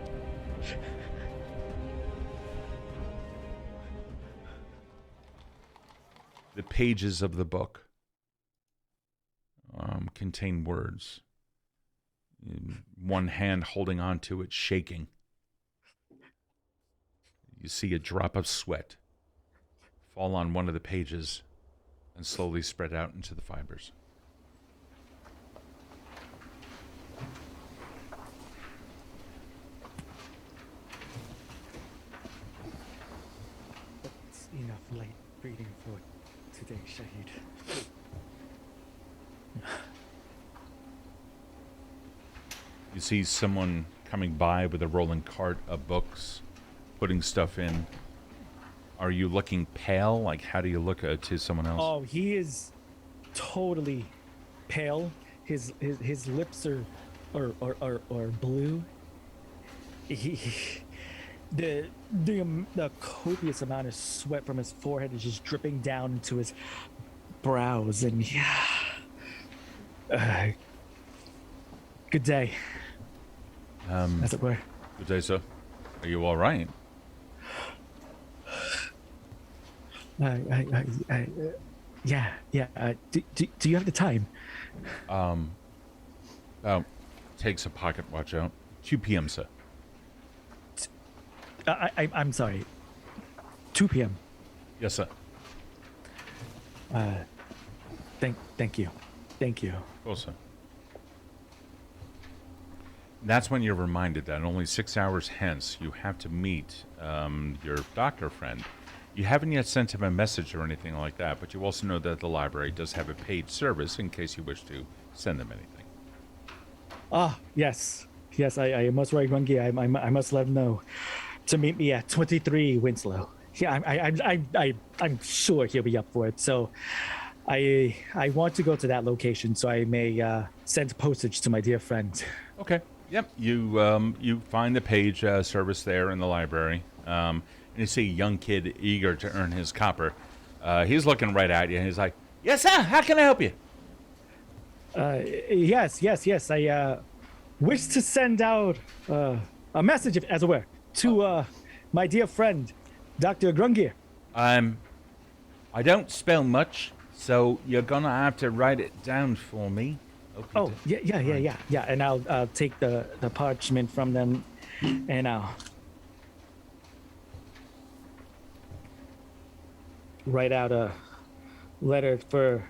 A: The pages of the book contain words. One hand holding on to it, shaking. You see a drop of sweat fall on one of the pages and slowly spread out into the fibers.
B: That's enough light reading for today, Shahid.
A: You see someone coming by with a rolling cart of books, putting stuff in. Are you looking pale? Like, how do you look to someone else?
B: Oh, he is totally pale. His lips are blue. The copious amount of sweat from his forehead is just dripping down into his brows, and good day. As it were.
A: Good day, sir. Are you all right?
B: Yeah. Do you have the time?
A: Takes a pocket watch out. 2 p.m., sir.
B: I'm sorry. 2 p.m.
A: Yes, sir.
B: Thank you.
A: Of course, sir. That's when you're reminded that only 6 hours hence you have to meet your doctor friend. You haven't yet sent him a message or anything like that, but you also know that the library does have a paid service in case you wish to send them anything.
B: Yes, I must write Grungnir. I must let him know to meet me at 23 Winslow. Yeah, I'm sure he'll be up for it. So I want to go to that location so I may send postage to my dear friend.
A: Okay. Yep. You find the page service there in the library. And you see a young kid eager to earn his copper. He's looking right at you, and he's like, "Yes, sir. How can I help you?"
B: Yes. I wish to send out a message, as it were, to my dear friend, Dr. Grungnir.
A: I don't spell much, so you're gonna have to write it down for me.
B: Oh, yeah. And I'll take the parchment from them, and I'll write out a letter for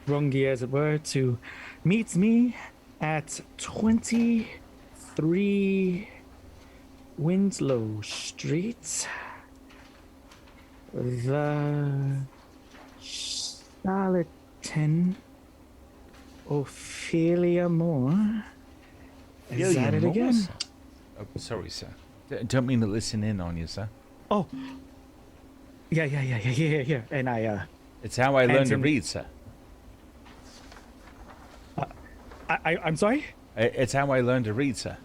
B: Grungnir, as it were, to meet me at 23 Winslow Street. The charlatan Ophelia Moore. Is that it again?
A: Oh, sorry, sir. Don't mean to listen in on you, sir.
B: Oh. Yeah. And
A: It's how I learned to read, sir.
B: I'm sorry?
A: It's how I learned to read, sir.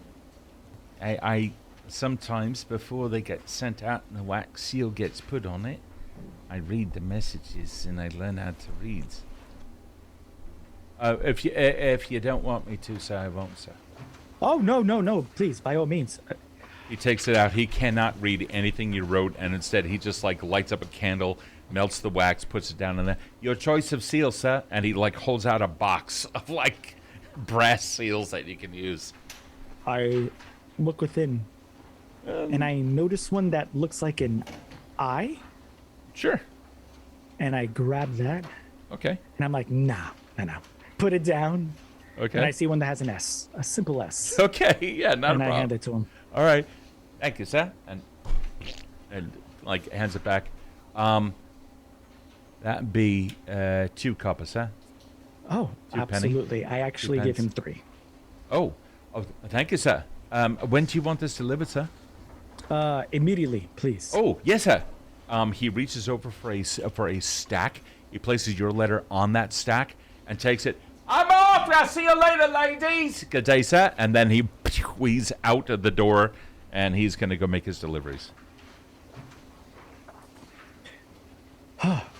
A: I sometimes, before they get sent out and the wax seal gets put on it, I read the messages and I learn how to read. If you don't want me to, sir, I won't, sir.
B: Oh, no, please, by all means.
A: He takes it out. He cannot read anything you wrote, and instead he just, like, lights up a candle, melts the wax, puts it down in there. Your choice of seal, sir. And he, like, holds out a box of, like, brass seals that you can use.
B: I look within, and I notice one that looks like an eye.
A: Sure.
B: And I grab that.
A: Okay.
B: And I'm like, nah. Put it down.
A: Okay.
B: And I see one that has an S, a simple S.
A: Okay, yeah, not a problem.
B: And I hand it to him.
A: All right. Thank you, sir. And like, hands it back. That'd be 2 coppers, sir.
B: Oh,
A: 2
B: absolutely.
A: penny.
B: I actually give him 3.
A: Oh, thank you, sir. When do you want this delivered, sir?
B: Immediately, please.
A: Oh, yes, sir. He reaches over for a stack. He places your letter on that stack and takes it. I'm off! I'll see you later, ladies! Good day, sir. And then he's out of the door and he's going to go make his deliveries.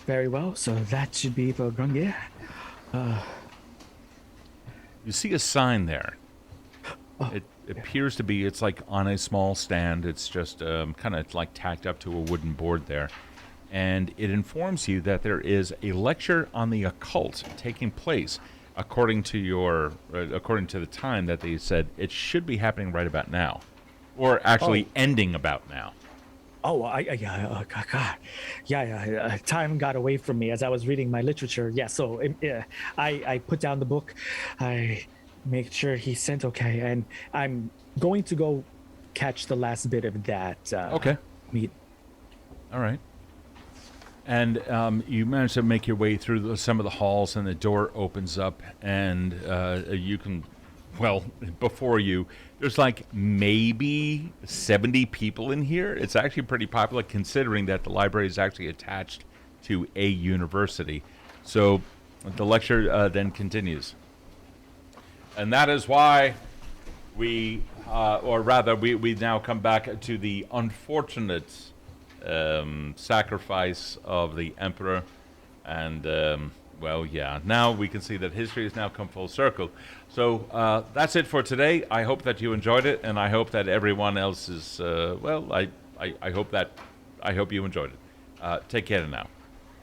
B: Very well. So that should be for Grungnir.
A: You see a sign there. It appears to be, it's like on a small stand. It's just kind of like tacked up to a wooden board there. And it informs you that there is a lecture on the occult taking place. According to the time that they said, it should be happening right about now. Or actually ending about now.
B: Oh, time got away from me as I was reading my literature. Yeah, so I put down the book. I make sure he sent okay, and I'm going to go catch the last bit of that meet.
A: All right. And you manage to make your way through some of the halls, and the door opens up, and you can, well, before you, there's like maybe 70 people in here. It's actually pretty popular, considering that the library is actually attached to a university. So the lecture then continues. And that is why we now come back to the unfortunate sacrifice of the emperor, and now we can see that history has now come full circle. So that's it for today. I hope that you enjoyed it, and I hope that everyone else is I hope you enjoyed it. Take care now.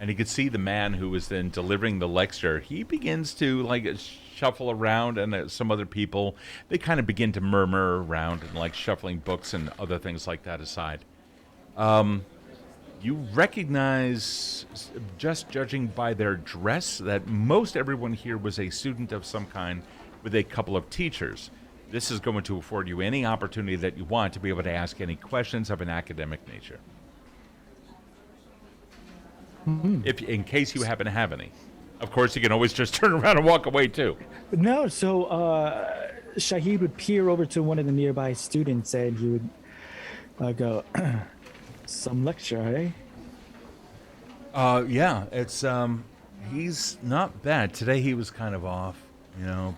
A: And you can see the man who was then delivering the lecture. He begins to shuffle around, and some other people, they kind of begin to murmur around and shuffling books and other things like that aside. You recognize, just judging by their dress, that most everyone here was a student of some kind with a couple of teachers. This is going to afford you any opportunity that you want to be able to ask any questions of an academic nature. If, in case you happen to have any. Of course, you can always just turn around and walk away, too.
B: No, so Shahid would peer over to one of the nearby students, and he would go... Some lecture, eh?
A: Yeah, it's he's not bad. Today he was kind of off,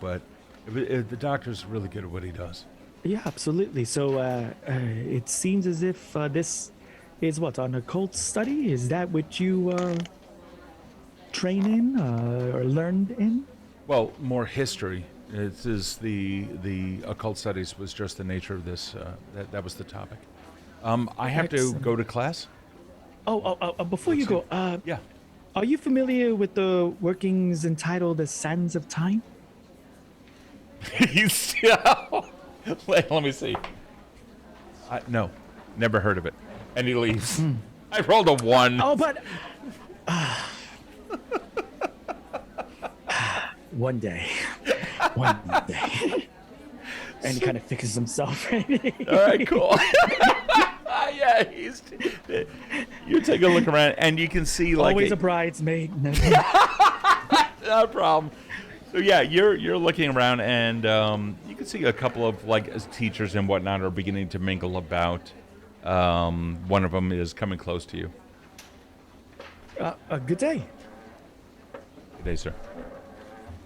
A: but the doctor's really good at what he does.
B: Yeah, absolutely. So it seems as if this is an occult study? Is that what you train in or learned in?
A: Well, more history. It is the occult studies was just the nature of this. That was the topic. I have to go to class.
B: Before you go,
A: yeah.
B: Are you familiar with the workings entitled The Sands of Time?
A: Let me see. No, never heard of it. And he leaves. I rolled a 1.
B: Oh, but... One day. And he kind of fixes himself. All
A: right, cool. Yeah, you take a look around, and you can see
B: always a bridesmaid.
A: No problem. So yeah, you're looking around, and you can see a couple of teachers and whatnot are beginning to mingle about. One of them is coming close to you.
B: Good day.
A: Good day, sir.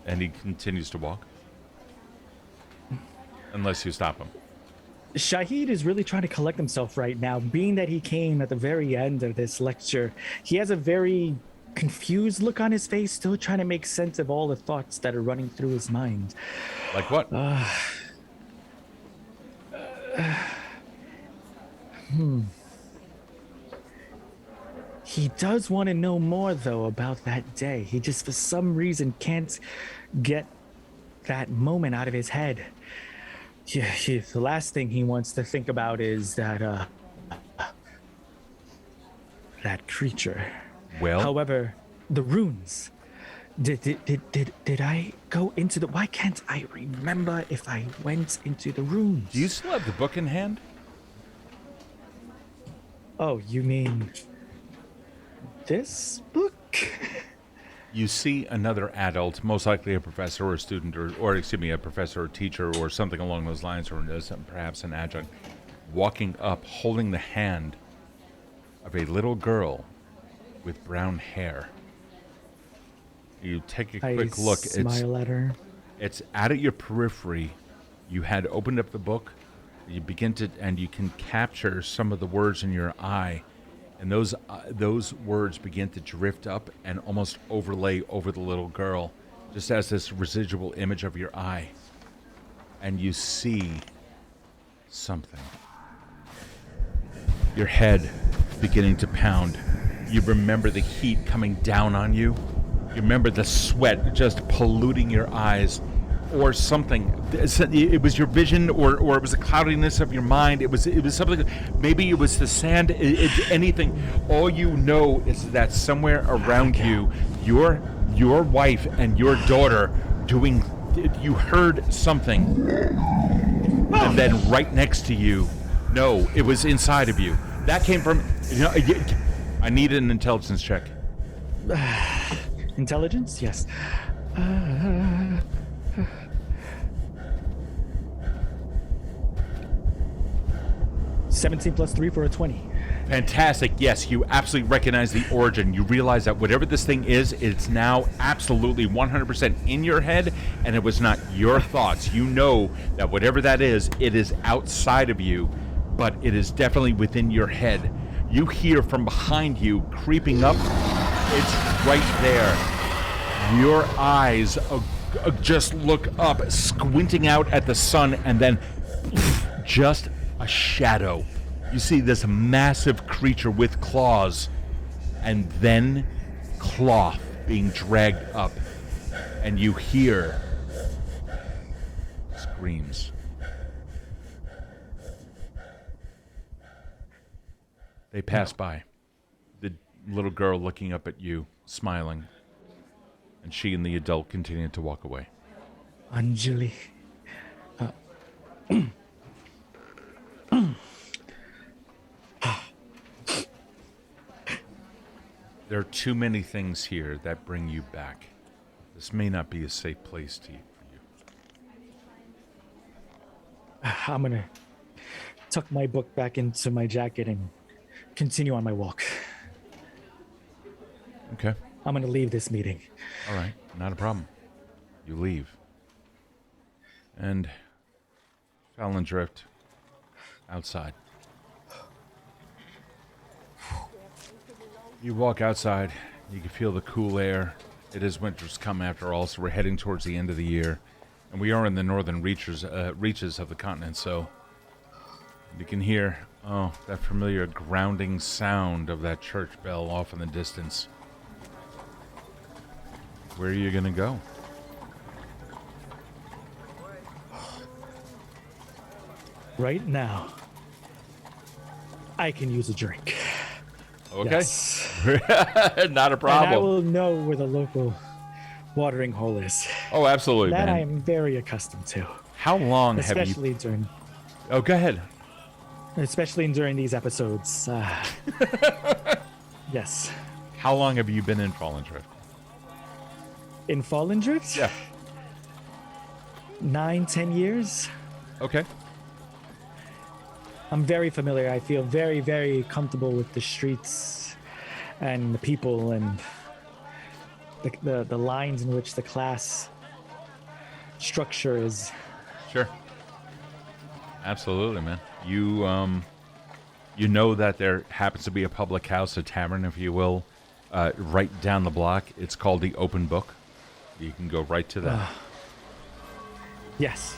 A: And he continues to walk. Unless you stop him.
B: Shahid is really trying to collect himself right now, being that he came at the very end of this lecture. He has a very confused look on his face, still trying to make sense of all the thoughts that are running through his mind.
A: Like what?
B: He does want to know more, though, about that day. He just, for some reason, can't get that moment out of his head. Yeah, the last thing he wants to think about is that creature.
A: Well,
B: however, the runes. Did I go into the? Why can't I remember if I went into the runes?
A: Do you still have the book in hand?
B: Oh, you mean this book?
A: You see another adult, most likely a professor or a student, or a professor or teacher or something along those lines, or perhaps an adjunct, walking up, holding the hand of a little girl with brown hair. You take a quick look.
B: Smile at her.
A: It's out of your periphery. You had opened up the book, You begin to, and you can capture some of the words in your eye, and those words begin to drift up and almost overlay over the little girl, just as this residual image of your eye. And you see something. Your head beginning to pound. You remember the heat coming down on you. You remember the sweat just polluting your eyes, or something. It was your vision, or it was the cloudiness of your mind. It was something. Maybe it was the sand. Anything. All you know is that somewhere around you, your wife and your daughter doing. You heard something, and then right next to you. No, it was inside of you. That came from. I need an intelligence check.
B: Intelligence? Yes. 17 plus 3 for a 20.
A: Fantastic. Yes, you absolutely recognize the origin. You realize that whatever this thing is, it's now absolutely 100% in your head, and it was not your thoughts. You know that whatever that is, it is outside of you, but it is definitely within your head. You hear from behind you, creeping up. It's right there. Your eyes just look up, squinting out at the sun, and then just a shadow. You see this massive creature with claws, and then cloth being dragged up, and you hear screams. They pass by. The little girl looking up at you, smiling, and she and the adult continue to walk away.
B: Anjali.
A: There are too many things here that bring you back. This may not be a safe place for you.
B: I'm gonna tuck my book back into my jacket and continue on my walk.
A: Okay.
B: I'm gonna leave this meeting.
A: All right. Not a problem. You leave. And Fallon Drift outside. You walk outside, you can feel the cool air. It is winter's come after all, so we're heading towards the end of the year. And we are in the northern reaches of the continent, so you can hear, that familiar grounding sound of that church bell off in the distance. Where are you going to go?
B: Right now, I can use a drink.
A: Okay.
B: Yes.
A: Not a
B: And
A: problem.
B: I will know where the local watering hole is.
A: Oh, absolutely,
B: That
A: man.
B: I am very accustomed to.
A: How long have you...
B: Especially during...
A: Oh, go ahead.
B: Especially during these episodes. Yes.
A: How long have you been in Fallen Drift?
B: In Fallen Drift?
A: Yeah.
B: 9-10 years.
A: Okay.
B: I'm very familiar. I feel very, very comfortable with the streets and the people and the lines in which the class structure is.
A: Sure. Absolutely, man. You know that there happens to be a public house, a tavern, if you will, right down the block. It's called the Open Book. You can go right to that.
B: Yes.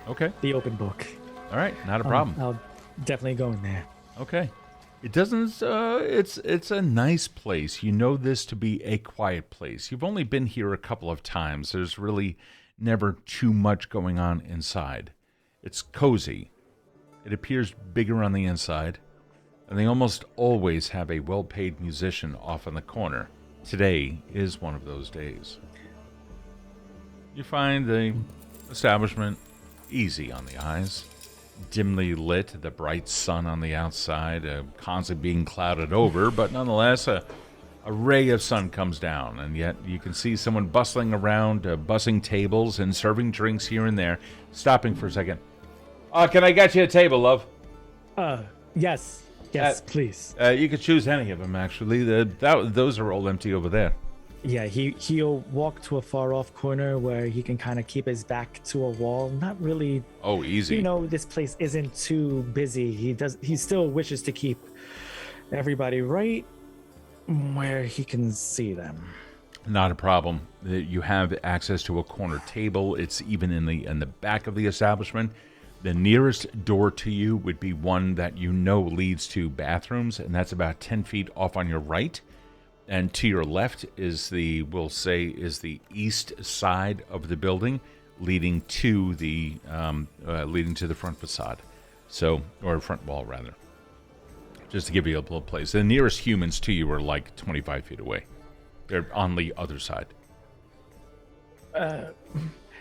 A: Okay.
B: The Open Book.
A: All right. Not a problem.
B: I'll definitely go in there.
A: Okay. It doesn't, it's a nice place. You know this to be a quiet place. You've only been here a couple of times. There's really never too much going on inside. It's cozy. It appears bigger on the inside. And they almost always have a well-paid musician off in the corner. Today is one of those days. You find the establishment easy on the eyes. Dimly lit, the bright sun on the outside, constantly being clouded over, but nonetheless, a ray of sun comes down, and yet you can see someone bustling around, bussing tables and serving drinks here and there, stopping for a second. Can I get you a table, love?
B: Yes, please.
A: You could choose any of them, actually. Those are all empty over there.
B: Yeah, he'll walk to a far off corner where he can kind of keep his back to a wall. Not really.
A: Oh, easy.
B: This place isn't too busy. He still wishes to keep everybody right where he can see them.
A: Not a problem. You have access to a corner table. It's even in the back of the establishment. The nearest door to you would be one that leads to bathrooms, and that's about 10 feet off on your right. And to your left is the east side of the building, leading to the front facade, or front wall rather. Just to give you a little place. The nearest humans to you are like 25 feet away. They're on the other side.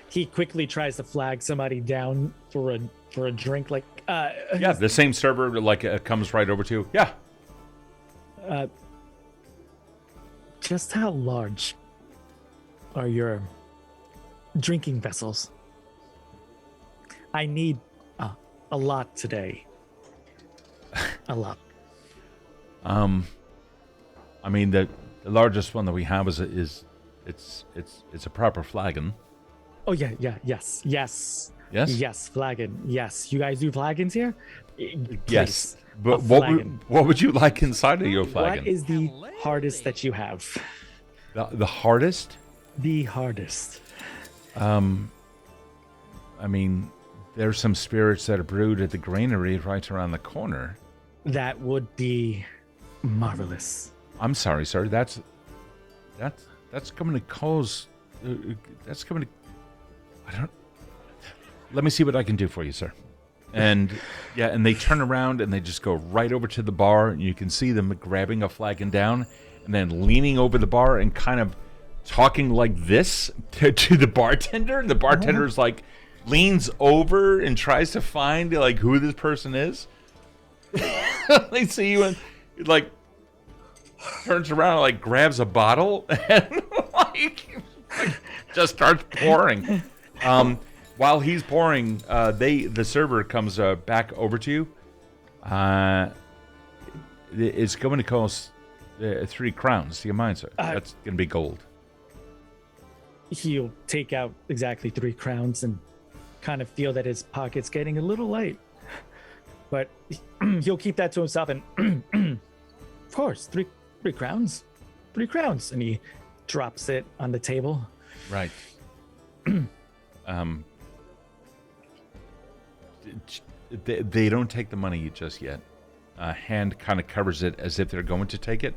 B: He quickly tries to flag somebody down for a drink.
A: Yeah, the same server comes right over to you. Yeah.
B: Just how large are your drinking vessels? I need a lot today. A lot.
A: I mean the largest one that we have is a proper flagon.
B: Oh yeah, yes.
A: Yes?
B: Yes, flagon. Yes. You guys do flagons here?
A: Yes.
B: Please,
A: But what would you like inside of your flagon?
B: What is the hardest that you have?
A: The hardest?
B: The hardest.
A: I mean, there's some spirits that are brewed at the granary right around the corner.
B: That would be marvelous.
A: I'm sorry, sir. That's coming to cause. That's coming to. I don't. Let me see what I can do for you, sir. And yeah, and they turn around and they just go right over to the bar, and you can see them grabbing a flagon down and then leaning over the bar and kind of talking like this to the bartender. And the bartender's like leans over and tries to find like who this person is. They see you and like turns around and like grabs a bottle and like just starts pouring. While he's pouring, the server comes back over to you. It's going to cost 3 crowns. Do you mind, sir? That's going to be gold.
B: He'll take out exactly 3 crowns and kind of feel that his pocket's getting a little light. But he'll keep that to himself and, of course, 3 crowns. 3 crowns. And he drops it on the table.
A: Right. They don't take the money just yet. Hand kind of covers it as if they're going to take it.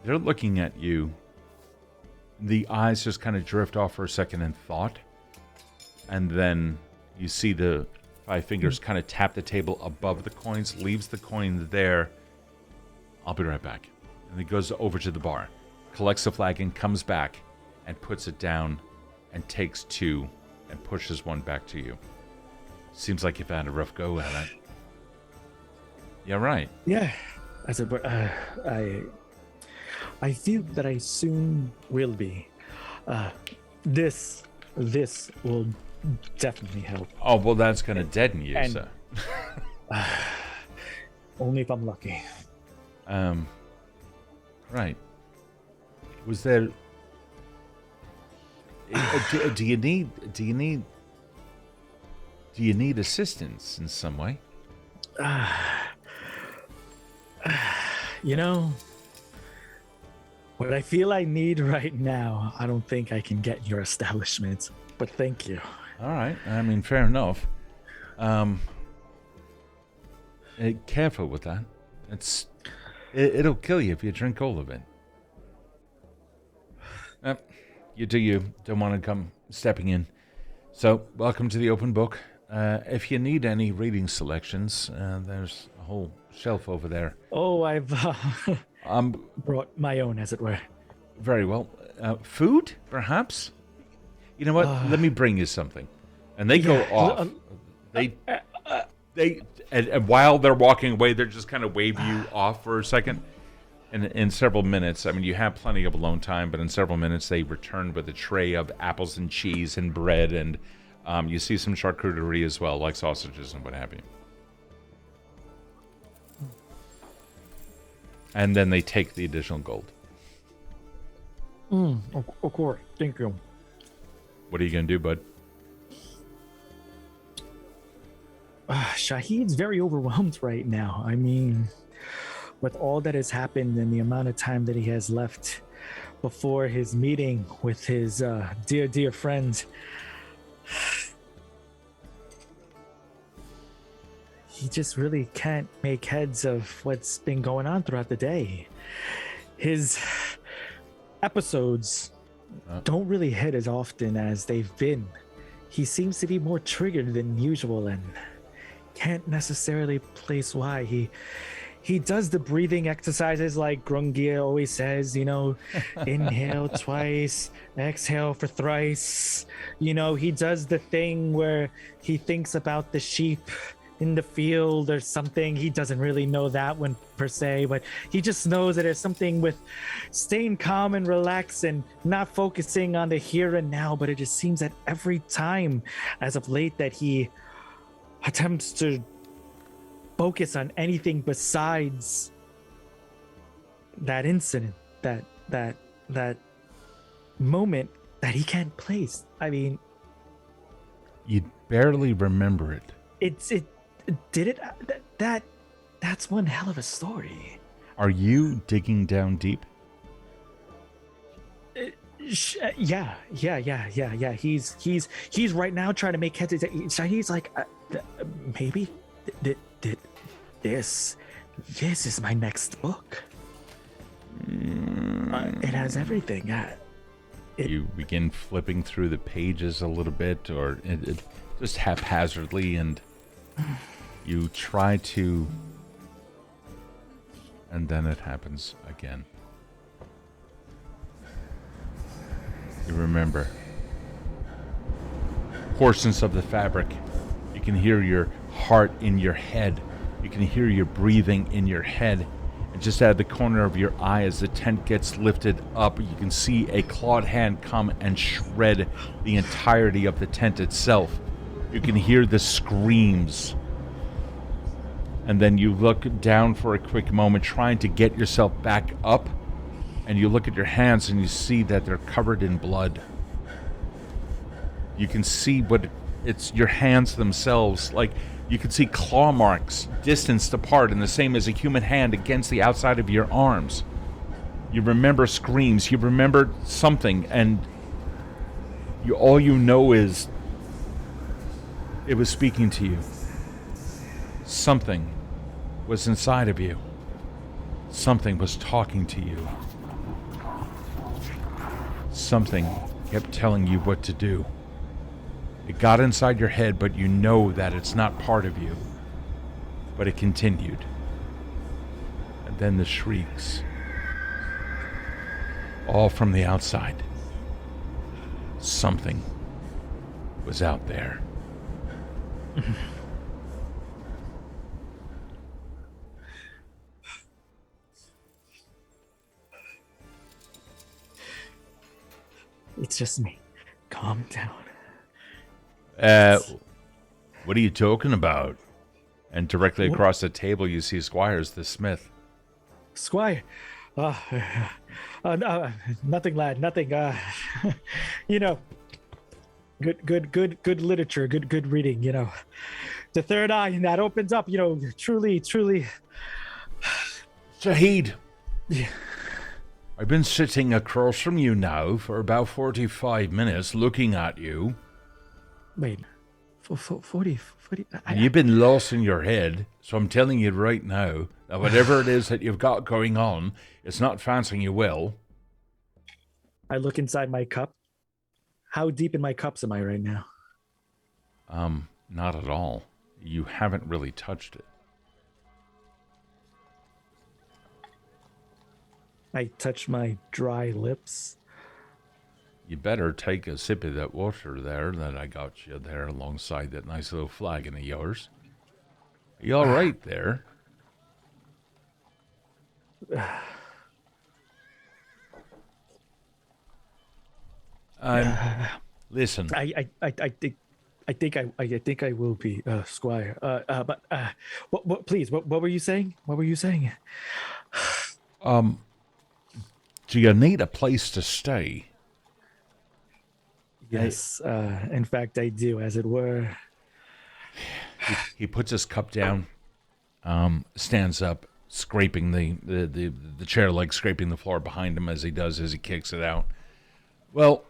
A: They're looking at you. The eyes just kind of drift off for a second in thought. And then you see the 5 fingers kind of tap the table above the coins, leaves the coin there. I'll be right back. And he goes over to the bar, collects the flagon, comes back, and puts it down, and takes 2 and pushes 1 back to you. Seems like you've had a rough go at it. Yeah, right.
B: Yeah. I said, but I feel that I soon will be. This will definitely help.
A: Oh, well, that's going to deaden you,
B: and,
A: sir.
B: Only if I'm lucky.
A: Right. Was there... Do you need assistance in some way?
B: What I feel I need right now, I don't think I can get in your establishment. But thank you.
A: All right. I mean, fair enough. Careful with that. It'll kill you if you drink all of it. You don't want to come stepping in. So, welcome to the open book. If you need any reading selections, there's a whole shelf over there.
B: Oh, I've brought my own, as it were.
A: Very well. Food, perhaps? You know what? Let me bring you something. And they go off. And while they're walking away, they're just kind of wave you off for a second. And in several minutes, I mean, you have plenty of alone time, but in several minutes, they return with a tray of apples and cheese and bread, and you see some charcuterie as well, like sausages and what have you. And then they take the additional gold.
B: Of course. Thank you.
A: What are you going to do, bud?
B: Shahid's very overwhelmed right now. I mean, with all that has happened and the amount of time that he has left before his meeting with his dear friend, he just really can't make heads of what's been going on throughout the day. His episodes don't really hit as often as they've been. He seems to be more triggered than usual and can't necessarily place why. He does the breathing exercises like Grungnir always says, inhale twice, exhale for thrice. He does the thing where he thinks about the sheep in the field or something. He doesn't really know that one per se, but he just knows that there's something with staying calm and relaxed and not focusing on the here and now. But it just seems that every time as of late that he attempts to focus on anything besides that incident, that moment, that he can't place. I mean,
A: You barely remember it.
B: That's one hell of a story.
A: Are you digging down deep?
B: Yeah. He's right now trying to make heads. He's like, maybe this is my next book. It has everything.
A: You begin flipping through the pages a little bit, or it just haphazardly, and you try to, and then it happens again. You remember portions of the fabric. You can hear your heart in your head. You can hear your breathing in your head. And just out of the corner of your eye, as the tent gets lifted up, you can see a clawed hand come and shred the entirety of the tent itself. You can hear the screams. And then you look down for a quick moment, trying to get yourself back up. And you look at your hands and you see that they're covered in blood. You can see it's your hands themselves. Like, you can see claw marks distanced apart, and the same as a human hand against the outside of your arms. You remember screams. You remember something, and all you know is it was speaking to you. Something was inside of you. Something was talking to you. Something kept telling you what to do. It got inside your head, but you know that it's not part of you. But it continued. And then the shrieks. All from the outside. Something was out there.
B: It's just me. Calm down.
A: What are you talking about? And directly across the table, you see Squires the smith.
B: Squire, nothing, lad, nothing. Good literature, good reading. The third eye that opens up. Truly.
A: Shahid.
B: Yeah.
A: I've been sitting across from you now for about 45 minutes, looking at you.
B: Wait, 40.
A: You've been lost in your head, so I'm telling you right now that whatever it is that you've got going on, it's not fancying you well.
B: I look inside my cup. How deep in my cups am I right now?
A: Not at all. You haven't really touched it.
B: I touch my dry lips.
A: You better take a sip of that water there that I got you there alongside that nice little flagon of yours. Are you all right there? Listen.
B: I think I will be, Squire. But please, what were you saying? What were you saying?
A: Do you need a place to stay?
B: Yes, in fact, I do, as it were.
A: He puts his cup down, stands up, scraping the chair leg, scraping the floor behind him as he kicks it out. Well,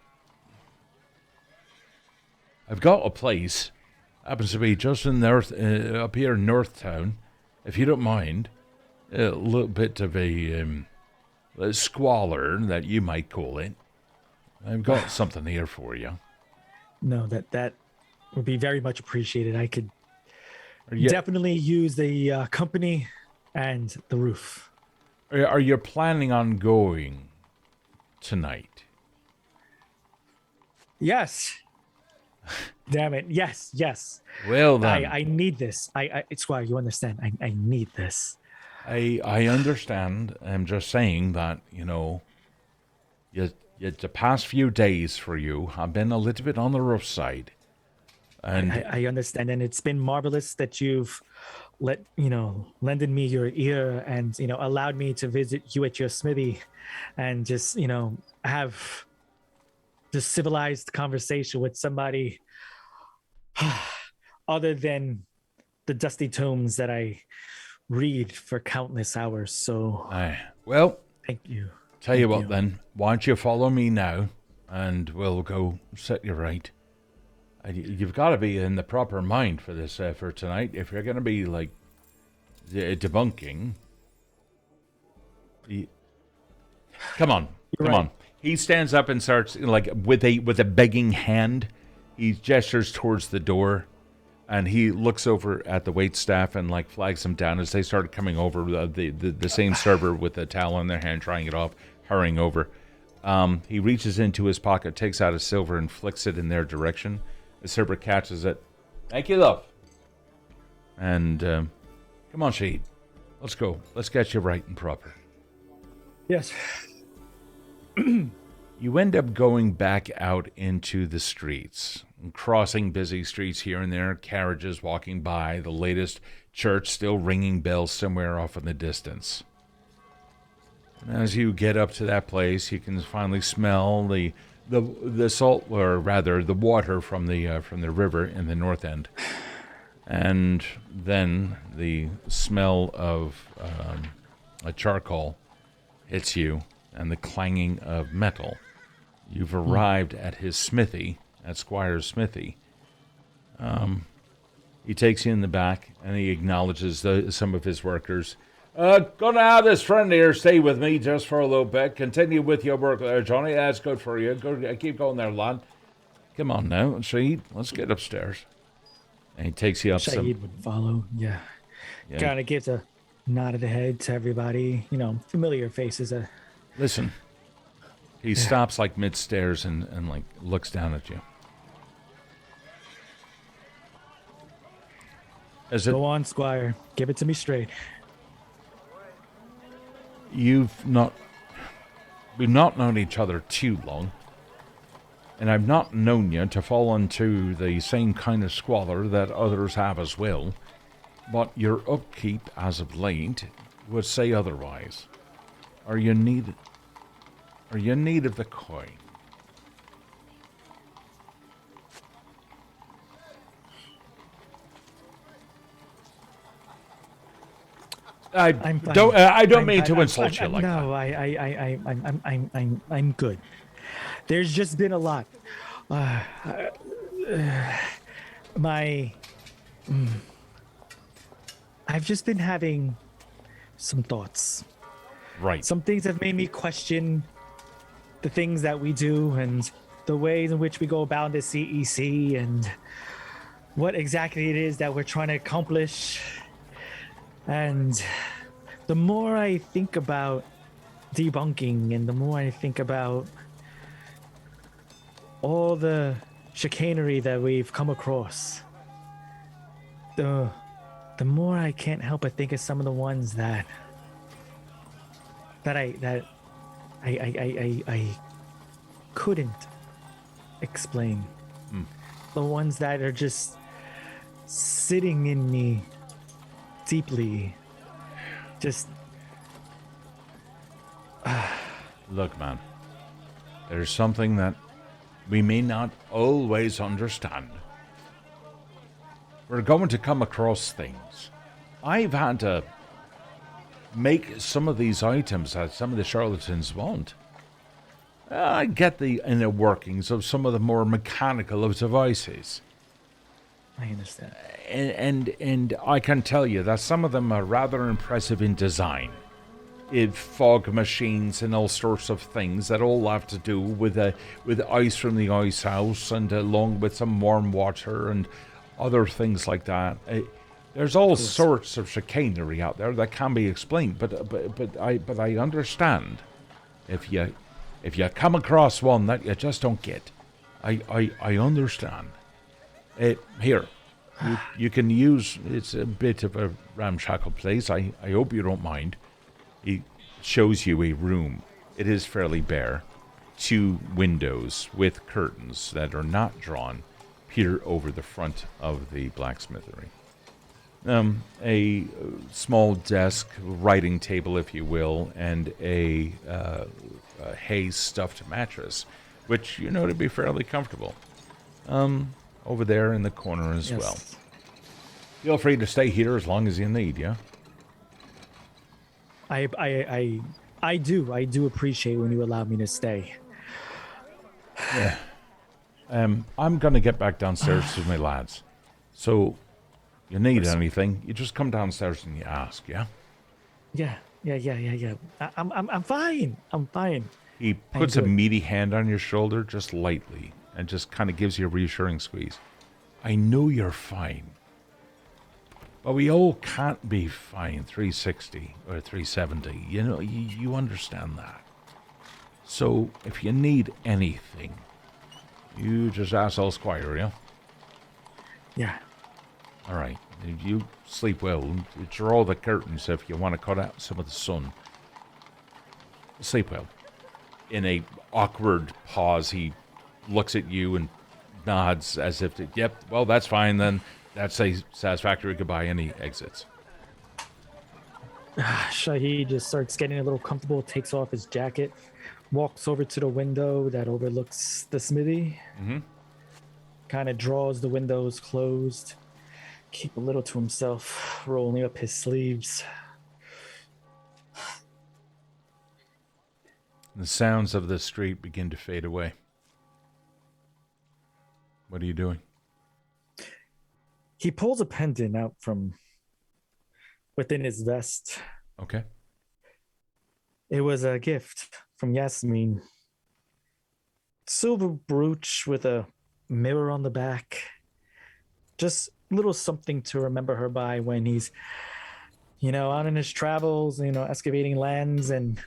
A: I've got a place. Happens to be just in north, up here in North Town. If you don't mind, a little bit of a squalor, that you might call it. I've got something here for you.
B: No, that would be very much appreciated. I could definitely use the company and the roof.
A: Are you planning on going tonight?
B: Yes. Damn it. Yes.
A: Well then.
B: I need this. Squire, you understand. I need this.
A: I understand. I'm just saying that, the past few days for you have been a little bit on the rough side. And
B: I understand, and it's been marvelous that you've lended me your ear and, allowed me to visit you at your smithy and just, have this civilized conversation with somebody other than the dusty tomes that I read for countless hours. So,
A: well,
B: thank you.
A: Tell you what, then, why don't you follow me now, and we'll go set you right. You've got to be in the proper mind for this for tonight. If you're going to be like debunking, come on. He stands up and starts with a begging hand. He gestures towards the door, and he looks over at the waitstaff and flags them down as they start coming over. The same server with the towel in their hand, trying it off, hurrying over. He reaches into his pocket, takes out a silver, and flicks it in their direction. The server catches it. Thank you, love. And come on, Shahid. Let's go. Let's get you right and proper.
B: Yes.
A: You end up going back out into the streets, crossing busy streets here and there, carriages walking by, the latest church still ringing bells somewhere off in the distance. And as you get up to that place, you can finally smell the salt, or rather the water from the river in the north end, and then the smell of a charcoal hits you, and the clanging of metal. You've arrived at his smithy, at Squire's smithy. He takes you in the back, and he acknowledges some of his workers. Gonna have this friend here stay with me just for a little bit. Continue with your work there, Johnny. That's good for you. Keep going there, lad. Come on now, Shahid. Let's get upstairs. And he takes you up.
B: Shahid would follow. Yeah. Kind of gives a nod of the head to everybody. Familiar faces.
A: Listen. He stops mid-stairs and looks down at you.
B: Go on, Squire. Give it to me straight.
A: We've not known each other too long, and I've not known you to fall into the same kind of squalor that others have as well, but your upkeep as of late would say otherwise. Are you in need of the coin? I don't mean to insult you like that.
B: No, I'm good. There's just been a lot. I've just been having some thoughts.
A: Right.
B: Some things have made me question the things that we do and the ways in which we go about the CEC and what exactly it is that we're trying to accomplish. And the more I think about debunking and the more I think about all the chicanery that we've come across, the more I can't help but think of some of the ones that I couldn't explain. The ones that are just sitting in me deeply. Just
A: Look, man, there's something that we may not always understand. We're going to come across things. I've had to make some of these items that some of the charlatans want. I get the inner workings of some of the more mechanical of devices.
B: I understand.
A: And I can tell you that some of them are rather impressive in design. Fog machines and all sorts of things that all have to do with ice from the ice house, and along with some warm water and other things like that. There's all sorts of chicanery out there that can be explained, but I understand if you come across one that you just don't get. I understand. Here, you can use. It's a bit of a ramshackle place. I hope you don't mind. He shows you a room. It is fairly bare. 2 windows with curtains that are not drawn peer over the front of the blacksmithery. A small desk, writing table, if you will, and a hay stuffed mattress, which you know to be fairly comfortable. Over there in the corner as well. Feel free to stay here as long as you need, yeah?
B: I do appreciate when you allow me to stay.
A: Yeah. I'm gonna get back downstairs to my lads. So, you need anything, you just come downstairs and you ask, yeah?
B: Yeah. I'm fine. I'm fine.
A: He puts a meaty hand on your shoulder just lightly and just kind of gives you a reassuring squeeze. I know you're fine. But we all can't be fine 360 or 370. You know, you understand that. So, if you need anything, you just ask old Squire, yeah?
B: Yeah.
A: All right. You sleep well. Draw the curtains if you want to cut out some of the sun. Sleep well. In a awkward pause, he looks at you and nods as if to, yep, well, that's fine then. That's a satisfactory goodbye, and he exits.
B: Shahid just starts getting a little comfortable, takes off his jacket, walks over to the window that overlooks the smithy.
A: Mm-hmm.
B: Kind of draws the windows closed. Keep a little to himself, rolling up his sleeves.
A: The sounds of the street begin to fade away. What are you doing?
B: He pulls a pendant out from within his vest.
A: Okay.
B: It was a gift from Yasmin. Silver brooch with a mirror on the back. Just a little something to remember her by when he's, out in his travels, excavating lands and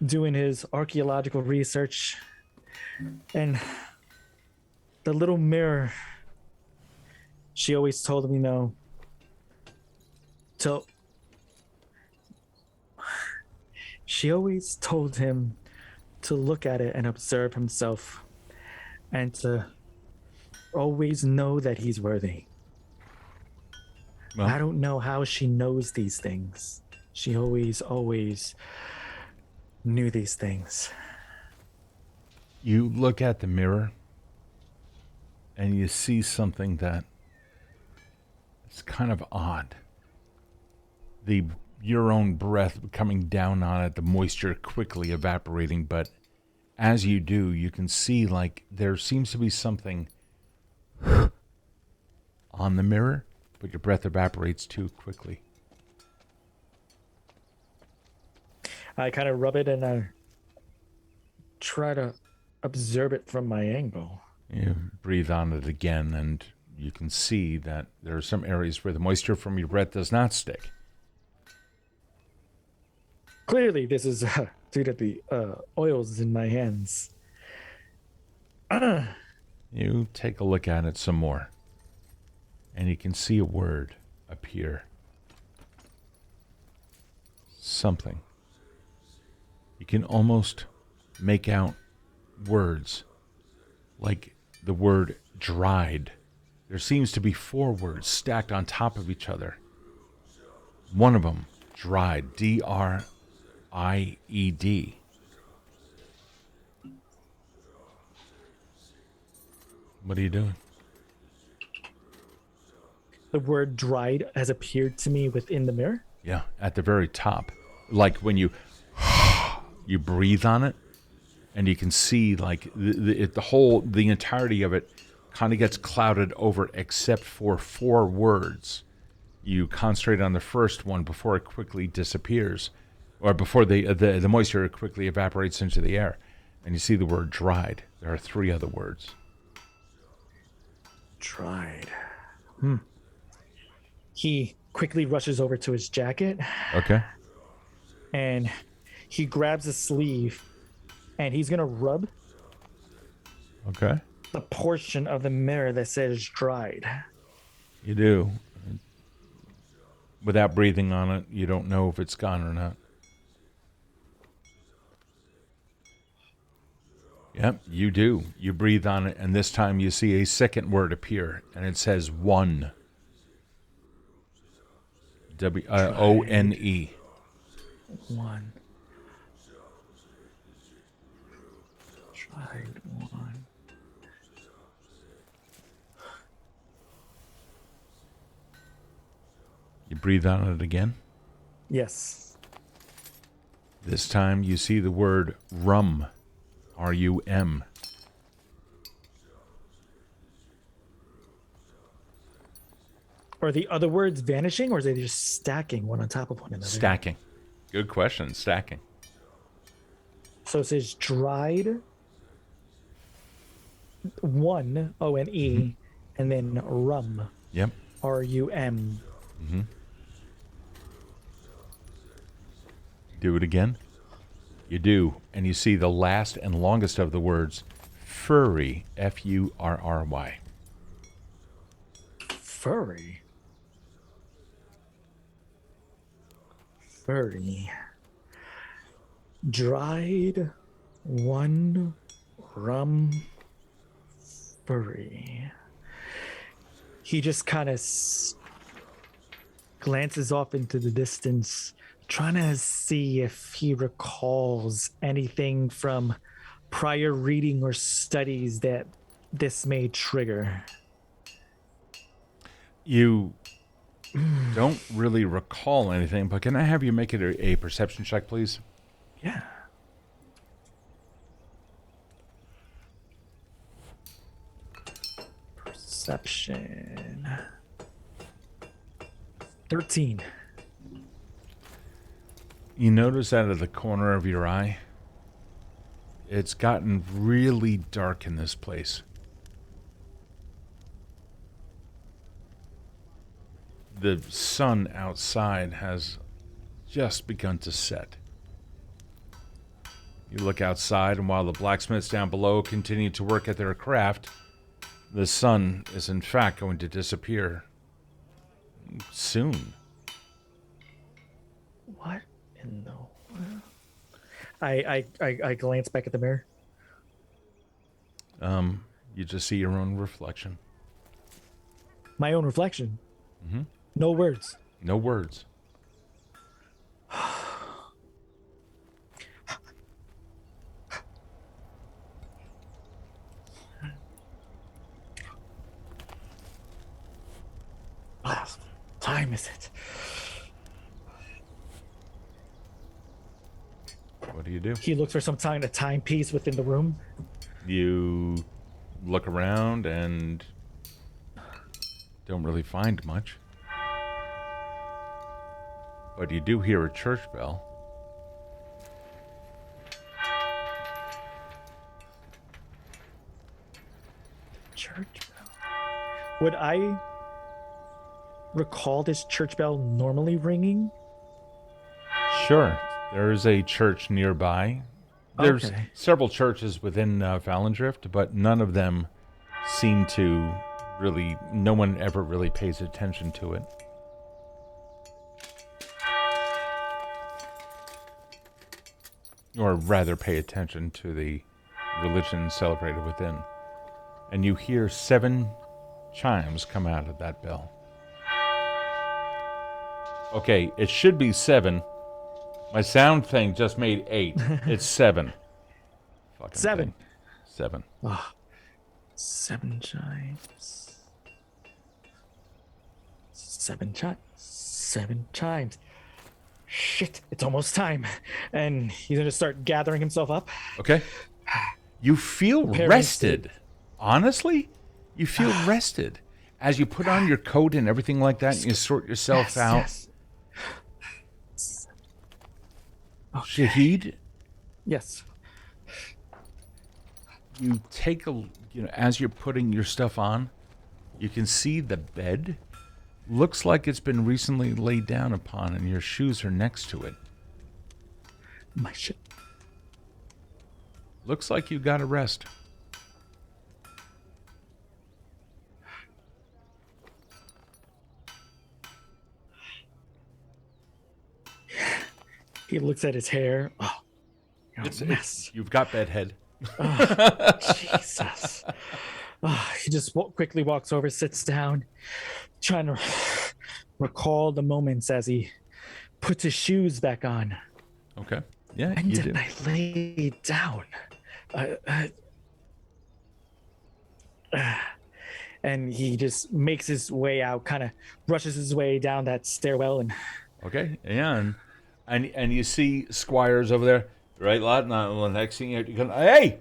B: doing his archaeological research. And the little mirror, she always told him, she always told him to look at it and observe himself and to always know that he's worthy. Well, I don't know how she knows these things. She always knew these things.
A: You look at the mirror and you see something that is kind of odd. Your own breath coming down on it, the moisture quickly evaporating, but as you do, you can see like there seems to be something on the mirror, but your breath evaporates too quickly.
B: I kind of rub it and I try to observe it from my angle.
A: You breathe on it again, and you can see that there are some areas where the moisture from your breath does not stick.
B: Clearly, this is due to the oils in my hands.
A: You take a look at it some more, and you can see a word appear. Something. You can almost make out words like the word dried. There seems to be 4 words stacked on top of each other. One of them, dried, D-R-I-E-D. What are you doing?
B: The word dried has appeared to me within the mirror.
A: Yeah, at the very top. Like when you breathe on it, and you can see like the entirety of it kind of gets clouded over except for 4 words. You concentrate on the first one before it quickly disappears, or before the moisture quickly evaporates into the air, and you see the word dried. There are 3 other words.
B: Dried. He quickly rushes over to his jacket.
A: Okay.
B: And he grabs a sleeve, and he's gonna rub
A: Okay.
B: the portion of the mirror that says dried.
A: You do. Without breathing on it, you don't know if it's gone or not. Yep, you do. You breathe on it, and this time you see a second word appear, and it says one. W-O-N-E.
B: One. Tried one.
A: You breathe on it again.
B: Yes.
A: This time you see the word rum. R-U-M.
B: Are the other words vanishing, or are they just stacking one on top of one another?
A: Stacking. Good question. Stacking.
B: So it says dried, one, O-N-E, and then rum,
A: Yep.
B: R-U-M.
A: Do it again. You do. And you see the last and longest of the words, furry, F-U-R-R-Y.
B: Furry. Furry. Dried, one, rum, furry. He just kind of glances off into the distance, trying to see if he recalls anything from prior reading or studies that this may trigger.
A: You don't really recall anything, but can I have you make it a perception check, please?
B: Yeah. Perception. 13.
A: You notice out of the corner of your eye, it's gotten really dark in this place. The sun outside has just begun to set. You look outside, and while the blacksmiths down below continue to work at their craft, the sun is in fact going to disappear soon.
B: What in the world? I glance back at the mirror.
A: You just see your own reflection.
B: My own reflection.
A: Mm-hmm.
B: No words.
A: No words.
B: What time is it?
A: What do you do?
B: He looks for some kind of timepiece within the room.
A: You look around and don't really find much. But you do hear a church bell.
B: Church bell. Would I recall this church bell normally ringing?
A: Sure. There is a church nearby. There's
B: Okay.
A: several churches within Fallendrift, but none of them seem to really... No one ever really pays attention to it. Or rather pay attention to the religion celebrated within. And you hear 7 chimes come out of that bell. Okay, it should be 7. My sound thing just made 8. It's 7. Fucking
B: 7.
A: thing. 7.
B: 7 chimes. 7 chimes. 7 chimes. Shit, it's almost time. And he's going to start gathering himself up.
A: Okay. You feel rested. Honestly, you feel rested. As you put on your coat and everything like that, and you sort yourself out.
B: Yes. Okay.
A: Shahid,
B: Yes.
A: you take as you're putting your stuff on, you can see the bed looks like it's been recently laid down upon, and your shoes are next to it.
B: My shit.
A: Looks like you got a rest.
B: He looks at his hair. Oh, you're a mess.
A: You've got bedhead.
B: Oh, Jesus. Oh, he just quickly walks over, sits down, trying to recall the moments as he puts his shoes back on.
A: Okay. Yeah,
B: When
A: you
B: did
A: did.
B: I lay down? And he just makes his way out, kind of brushes his way down that stairwell, and
A: Okay, and you see Squires over there, right, lad? Now, the next thing you can, hey!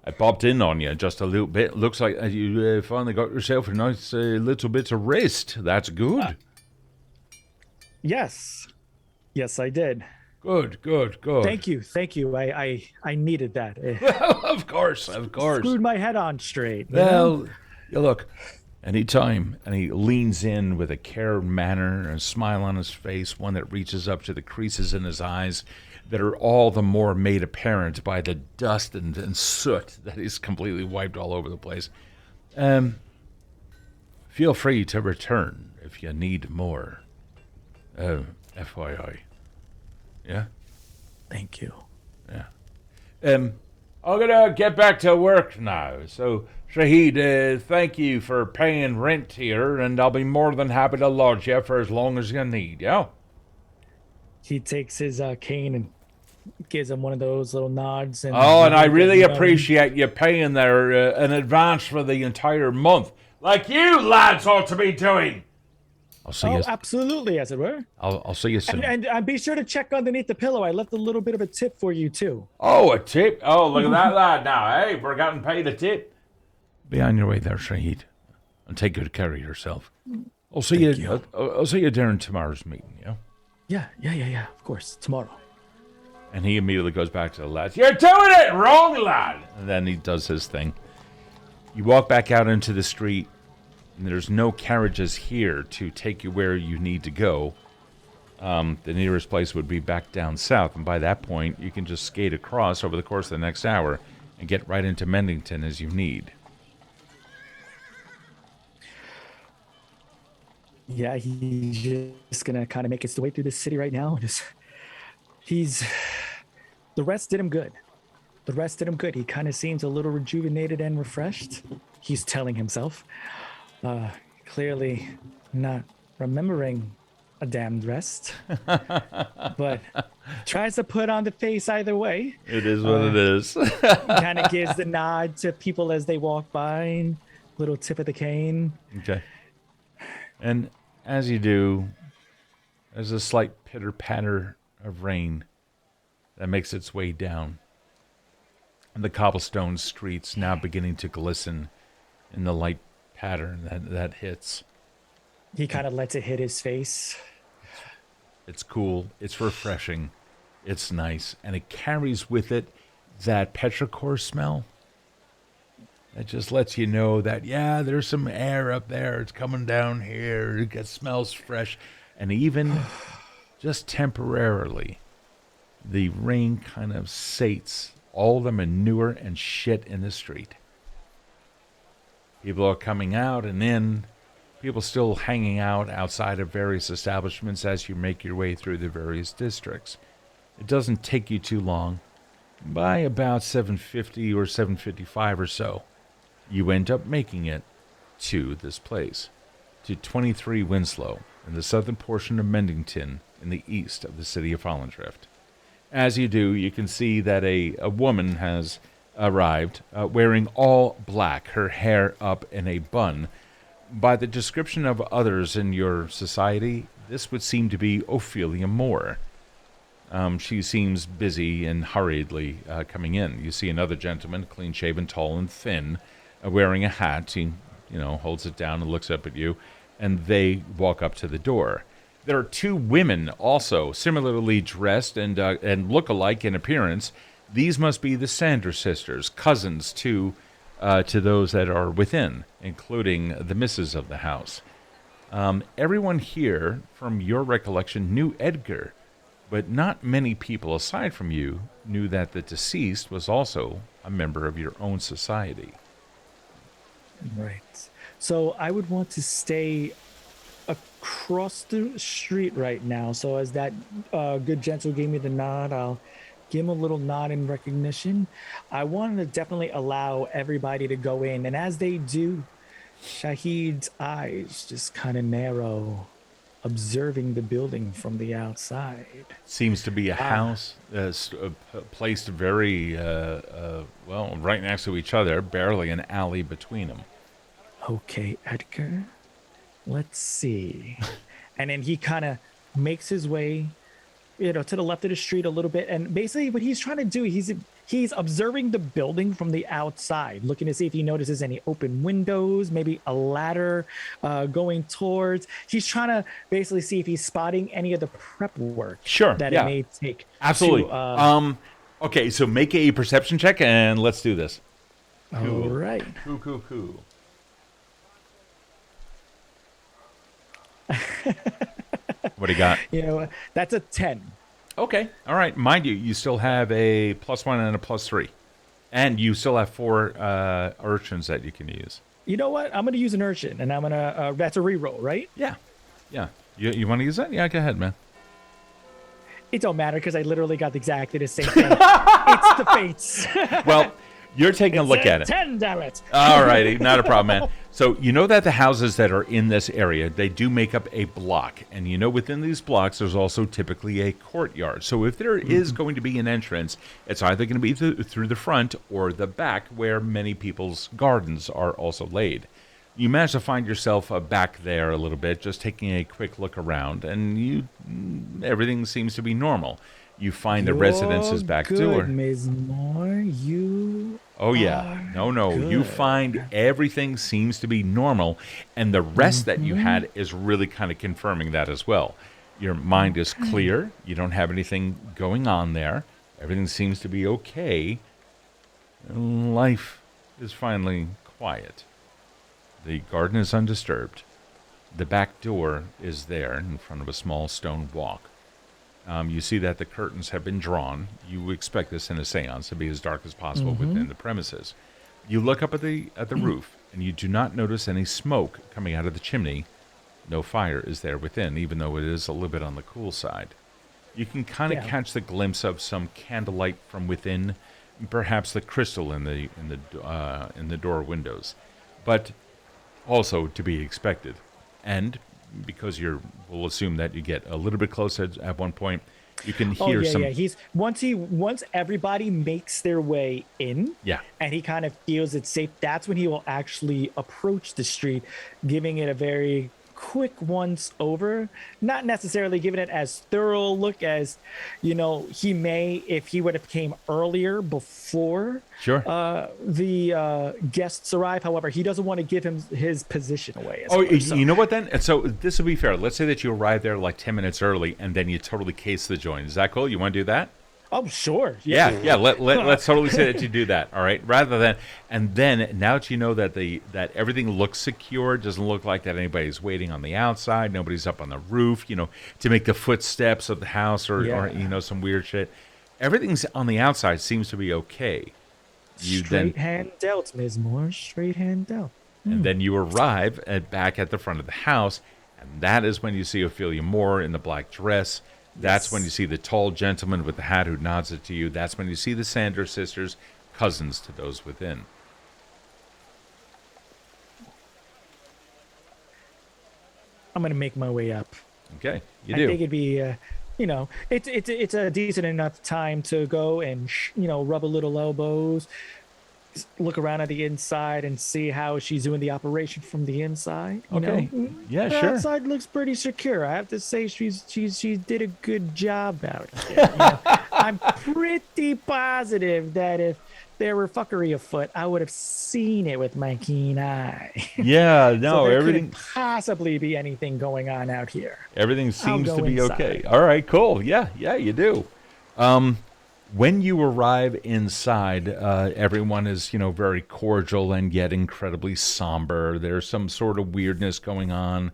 A: I popped in on you just a little bit. Looks like you finally got yourself a nice little bit of rest. That's good.
B: yes, I did.
A: Good.
B: Thank you. I needed that.
A: Of course.
B: Screwed my head on straight.
A: Well, you look, anytime, and he leans in with a care manner and a smile on his face, one that reaches up to the creases in his eyes that are all the more made apparent by the dust and soot that he's completely wiped all over the place. Feel free to return if you need more. FYI. Yeah?
B: Thank you.
A: Yeah. I'm gonna get back to work now. So, Shahid, thank you for paying rent here, and I'll be more than happy to lodge you for as long as you need, yeah?
B: He takes his cane and gives him one of those little nods. And
A: and I really appreciate you paying there in advance for the entire month, like you lads ought to be doing. I'll see you.
B: Absolutely, as it were.
A: I'll see you soon.
B: And be sure to check underneath the pillow. I left a little bit of a tip for you, too.
A: Oh, a tip? Oh, look at that lad now. Hey, we're getting paid a tip. Be on your way there, Shahid. And take good care of yourself. I'll see you. I'll see you during tomorrow's meeting, yeah?
B: Yeah, of course. Tomorrow.
A: And he immediately goes back to the lads. You're doing it wrong, lad! And then he does his thing. You walk back out into the street, and there's no carriages here to take you where you need to go. The nearest place would be back down south, and by that point, you can just skate across over the course of the next hour and get right into Mendington as you need.
B: Yeah, he's just gonna kind of make his way through the city right now. The rest did him good. He kind of seems a little rejuvenated and refreshed. He's telling himself. Clearly not remembering a damned rest. But tries to put on the face either way.
A: It is what it is.
B: Kind of gives the nod to people as they walk by. Little tip of the cane.
A: Okay. And as you do, there's a slight pitter-patter of rain that makes its way down. And the cobblestone streets now beginning to glisten in the light pattern that hits.
B: He kind of lets it hit his face.
A: It's cool. It's refreshing. It's nice. And it carries with it that petrichor smell. It just lets you know that, yeah, there's some air up there. It's coming down here. It smells fresh. And even just temporarily, the rain kind of sates all the manure and shit in the street. People are coming out and in. People still hanging out outside of various establishments as you make your way through the various districts. It doesn't take you too long. By about 7:50 or 7:55 or so, you end up making it to this place, to 23 Winslow, in the southern portion of Mendington, in the east of the city of Fallendrift. As you do, you can see that a woman has arrived, wearing all black, her hair up in a bun. By the description of others in your society, this would seem to be Ophelia Moore. She seems busy and hurriedly coming in. You see another gentleman, clean-shaven, tall and thin, wearing a hat. He, holds it down and looks up at you, and they walk up to the door. There are two women also, similarly dressed and look alike in appearance. These must be the Sanders sisters, cousins to those that are within, including the missus of the house. Everyone here, from your recollection, knew Edgar, but not many people aside from you knew that the deceased was also a member of your own society.
B: Right. So I would want to stay across the street right now. So as that good gentle gave me the nod, I'll give him a little nod in recognition. I wanted to definitely allow everybody to go in. And as they do, Shahid's eyes just kind of narrow, observing the building from the outside.
A: Seems to be a house placed very, right next to each other, barely an alley between them.
B: Okay, Edgar, let's see. And then he kind of makes his way, to the left of the street a little bit. And basically what he's trying to do, he's observing the building from the outside, looking to see if he notices any open windows, maybe a ladder going towards. He's trying to basically see if he's spotting any of the prep work that it may take.
A: Absolutely. Okay, so make a perception check and let's do this.
B: Cool. All right.
A: Cool. What do you got?
B: That's a 10.
A: Okay. All right. Mind you, you still have a +1 and a +3. And you still have 4 urchins that you can use.
B: You know what? I'm going to use an urchin, and I'm going to... that's a reroll, right?
A: Yeah. You want to use that? Yeah, go ahead, man.
B: It don't matter, because I literally got exactly the same thing. It's the fates.
A: Well, you're taking a look at it.
B: 10, damn it.
A: All righty. Not a problem, man. So you know that the houses that are in this area, they do make up a block. And within these blocks, there's also typically a courtyard. So if there is going to be an entrance, it's either going to be through the front or the back, where many people's gardens are also laid. You manage to find yourself back there a little bit, just taking a quick look around, and everything seems to be normal. You find the residence's back door.
B: Ms. Moore, you
A: Oh, yeah. No.
B: good.
A: You find everything seems to be normal, and the rest that you had is really kind of confirming that as well. Your mind is clear. You don't have anything going on there. Everything seems to be okay. Life is finally quiet. The garden is undisturbed. The back door is there in front of a small stone walk. You see that the curtains have been drawn. You expect this in a seance to be as dark as possible within the premises. You look up at the roof, and you do not notice any smoke coming out of the chimney. No fire is there within, even though it is a little bit on the cool side. You can kind of catch the glimpse of some candlelight from within, perhaps the crystal in the door windows, but also to be expected. And because we'll assume that you get a little bit closer at one point, you can hear some.
B: He's once everybody makes their way in, and he kind of feels it's safe. That's when he will actually approach the street, giving it a very quick once over, not necessarily giving it as thorough look as he may if he would have came earlier before the guests arrive. However, he doesn't want to give him his position away.
A: You know what then? And so this will be fair. Let's say that you arrive there like 10 minutes early, and then you totally case the joint. Is that cool? You want to do that?
B: Oh, sure.
A: Yeah. Let's totally say that you do that. All right. Rather than, and then now that you know that that everything looks secure, doesn't look like that anybody's waiting on the outside, nobody's up on the roof, to make the footsteps of the house or some weird shit. Everything's on the outside seems to be okay.
B: Straight hand dealt, Ms. Moore. Straight hand dealt.
A: And then you arrive back at the front of the house, and that is when you see Ophelia Moore in the black dress. That's when you see the tall gentleman with the hat who nods it to you. That's when you see the Sanders sisters, cousins to those within.
B: I'm going to make my way up.
A: Okay,
B: I think it'd be, it's a decent enough time to go and, rub a little elbows, look around at the inside and see how she's doing the operation from the inside. You
A: Okay.
B: know?
A: Yeah,
B: The
A: sure.
B: outside looks pretty secure. I have to say, she did a good job out here. You know? I'm pretty positive that if there were fuckery afoot, I would have seen it with my keen eye.
A: Yeah,
B: So
A: no,
B: there
A: everything
B: couldn't possibly be anything going on out here.
A: everything
B: I'll
A: seems
B: go
A: to be
B: inside.
A: okay. All right, cool. Yeah, you do. When you arrive inside, everyone is, very cordial and yet incredibly somber. There's some sort of weirdness going on.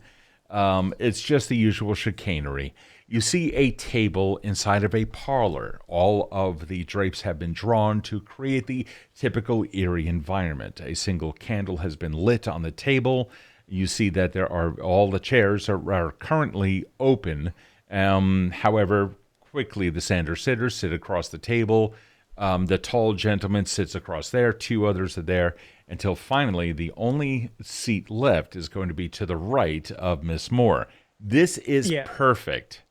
A: It's just the usual chicanery. You see a table inside of a parlor. All of the drapes have been drawn to create the typical eerie environment. A single candle has been lit on the table. You see that all the chairs are currently open. However, quickly, the Sanders sitters sit across the table. The tall gentleman sits across there. Two others are there. Until finally, the only seat left is going to be to the right of Miss Moore. This is
B: Yeah.
A: perfect.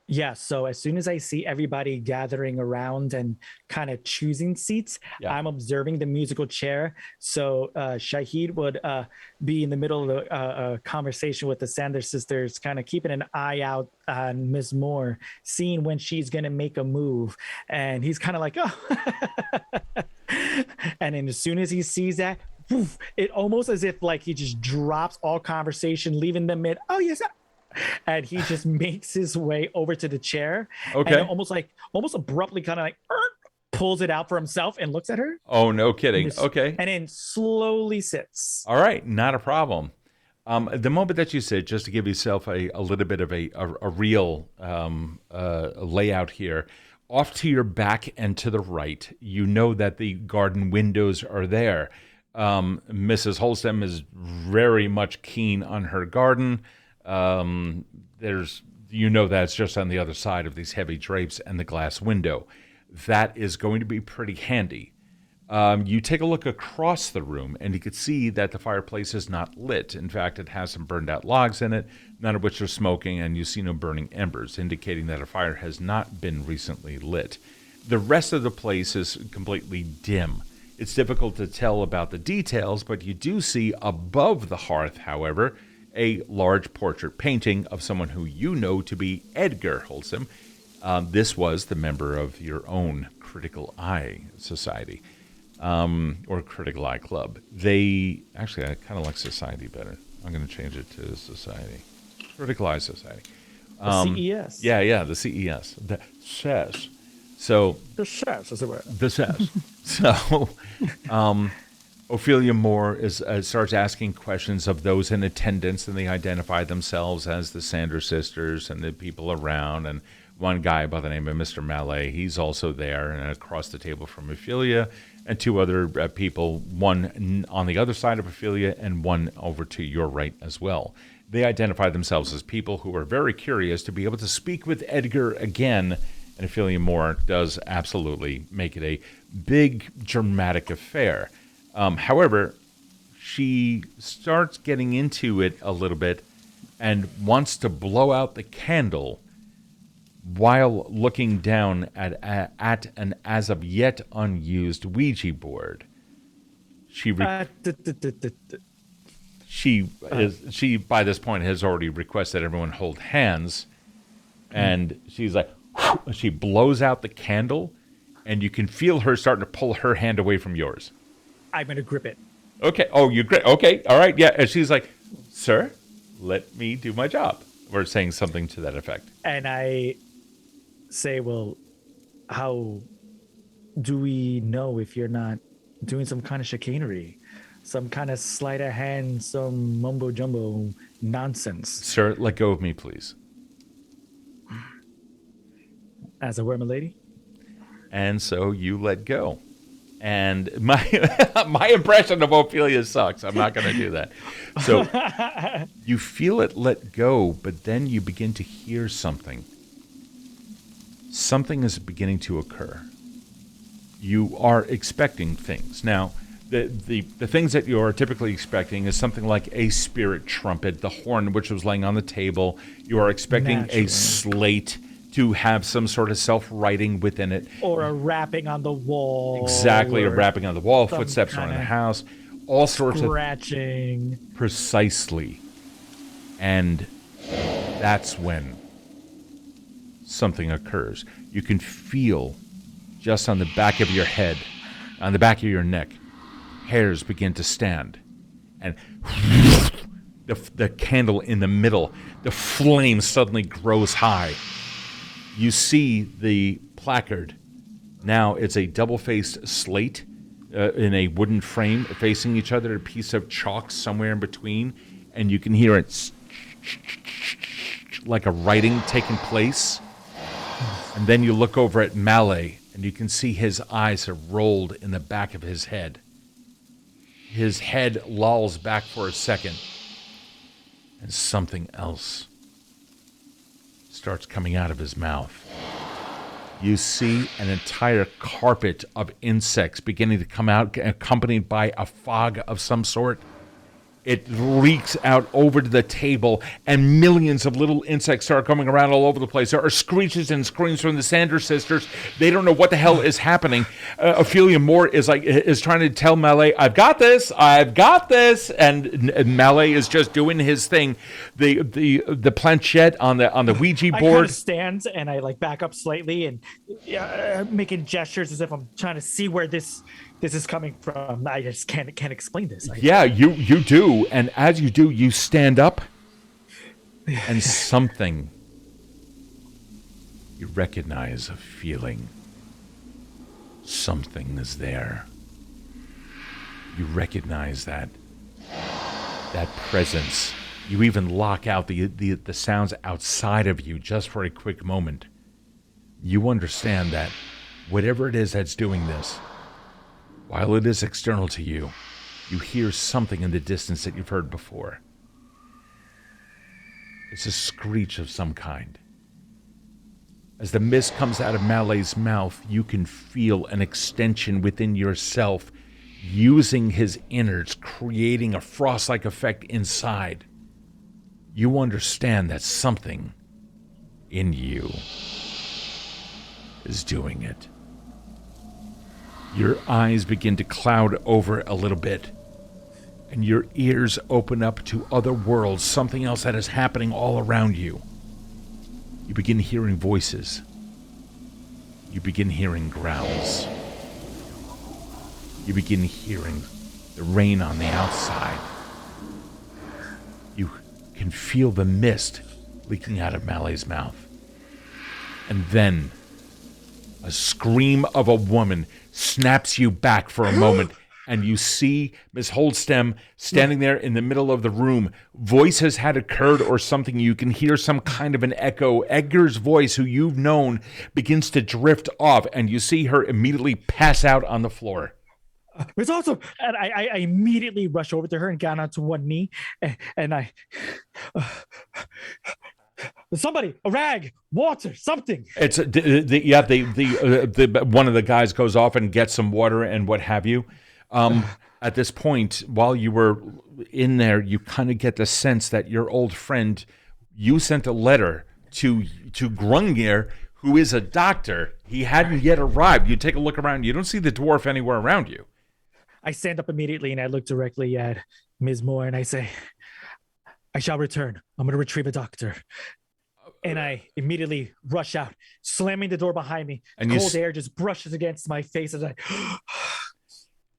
B: Yeah, so as soon as I see everybody gathering around and kind of choosing seats,
A: Yeah.
B: I'm observing the musical chair. So Shahid would be in the middle of a conversation with the Sanders sisters, kind of keeping an eye out on Miss Moore, seeing when she's going to make a move. And he's kind of like, oh. And then as soon as he sees that, poof, it almost as if like he just drops all conversation, leaving them mid, oh, yes, and he just makes his way over to the chair.
A: Okay.
B: And almost abruptly kind of like pulls it out for himself and looks at her.
A: Oh, no kidding. Okay.
B: And then slowly sits.
A: All right. Not a problem. The moment that you sit, just to give yourself a little bit of a real layout here, off to your back and to the right, you know that the garden windows are there. Mrs. Holstem is very much keen on her garden. That's just on the other side of these heavy drapes and the glass window. That is going to be pretty handy. You take a look across the room and you can see that the fireplace is not lit. In fact, it has some burned out logs in it, none of which are smoking, and you see no burning embers, indicating that a fire has not been recently lit. The rest of the place is completely dim. It's difficult to tell about the details, but you do see above the hearth, however, a large portrait painting of someone who you know to be Edgar Holstem. This was the member of your own Critical Eye Society, or Critical Eye Club. I kind of like Society better. I'm going to change it to Society. Critical Eye Society.
B: The CES.
A: Yeah, the CES. The CES. So,
B: The chefs, as it were.
A: the CES. So, Ophelia Moore starts asking questions of those in attendance, and they identify themselves as the Sanders sisters and the people around. And one guy by the name of Mr. Malave, he's also there, and across the table from Ophelia, and two other people, one on the other side of Ophelia and one over to your right as well. They identify themselves as people who are very curious to be able to speak with Edgar again, and Ophelia Moore does absolutely make it a big, dramatic affair. However, she starts getting into it a little bit and wants to blow out the candle while looking down at an as of yet unused Ouija board. She by this point has already requested everyone hold hands, and she's like, she blows out the candle, and you can feel her starting to pull her hand away from yours.
B: I'm going to grip it.
A: Okay. Oh, you grip. Okay. All right. Yeah. And she's like, "Sir, let me do my job." Or saying something to that effect.
B: And I say, well, how do we know if you're not doing some kind of chicanery? Some kind of sleight of hand, some mumbo jumbo nonsense?
A: Sir, let go of me, please.
B: As a were, my lady.
A: And so you let go. And my impression of Ophelia sucks. I'm not going to do that. So you feel it let go, but then you begin to hear something. Something is beginning to occur. You are expecting things. Now, the things that you are typically expecting is something like a spirit trumpet, the horn which was laying on the table. You are expecting
B: Naturally.
A: a slate to have some sort of self-writing within it.
B: Or a rapping on the wall.
A: Exactly, a rapping on the wall,
B: some
A: footsteps around the house, all sorts
B: scratching.
A: of... Precisely. And that's when something occurs. You can feel just on the back of your head, on the back of your neck, hairs begin to stand. And the candle in the middle, the flame suddenly grows high. You see the placard. Now it's a double-faced slate in a wooden frame facing each other, a piece of chalk somewhere in between, and you can hear it like a writing taking place. And then you look over at Malave, and you can see his eyes have rolled in the back of his head. His head lolls back for a second, and something else starts coming out of his mouth. You see an entire carpet of insects beginning to come out, accompanied by a fog of some sort. It leaks out over to the table, and millions of little insects start coming around all over the place. There are screeches and screams from the Sanders sisters. They don't know what the hell is happening. Ophelia Moore is trying to tell Malave, I've got this, and Malave is just doing his thing. The planchette on the Ouija board.
B: I kind of stand and I back up slightly and making gestures as if I'm trying to see where this is coming from. I just can't explain this.
A: Yeah, you do. And as you do, you stand up and something you recognize, a feeling. Something is there. You recognize that presence. You even lock out the sounds outside of you just for a quick moment. You understand that whatever it is that's doing this, while it is external to you, you hear something in the distance that you've heard before. It's a screech of some kind. As the mist comes out of Malave's mouth, you can feel an extension within yourself, using his innards, creating a frost-like effect inside. You understand that something in you is doing it. Your eyes begin to cloud over a little bit, and your ears open up to other worlds, something else that is happening all around you. You begin hearing voices. You begin hearing growls. You begin hearing the rain on the outside. You can feel the mist leaking out of Malave's mouth. And then a scream of a woman snaps you back for a moment, and you see Miss Holdstem standing there in the middle of the room. Voices had occurred or something. You can hear some kind of an echo. Edgar's voice, who you've known, begins to drift off, and you see her immediately pass out on the floor.
B: It's awesome. And I immediately rush over to her and got onto one knee, and I... somebody, a rag, water, something.
A: It's the one of the guys goes off and gets some water and what have you. At this point, while you were in there, you kind of get the sense that your old friend, you sent a letter to Grungnir, who is a doctor. He hadn't yet arrived. You take a look around. You don't see the dwarf anywhere around you.
B: I stand up immediately and I look directly at Ms. Moore and I say, I shall return. I'm going to retrieve a doctor. And I immediately rush out, slamming the door behind me. And cold air just brushes against my face as I...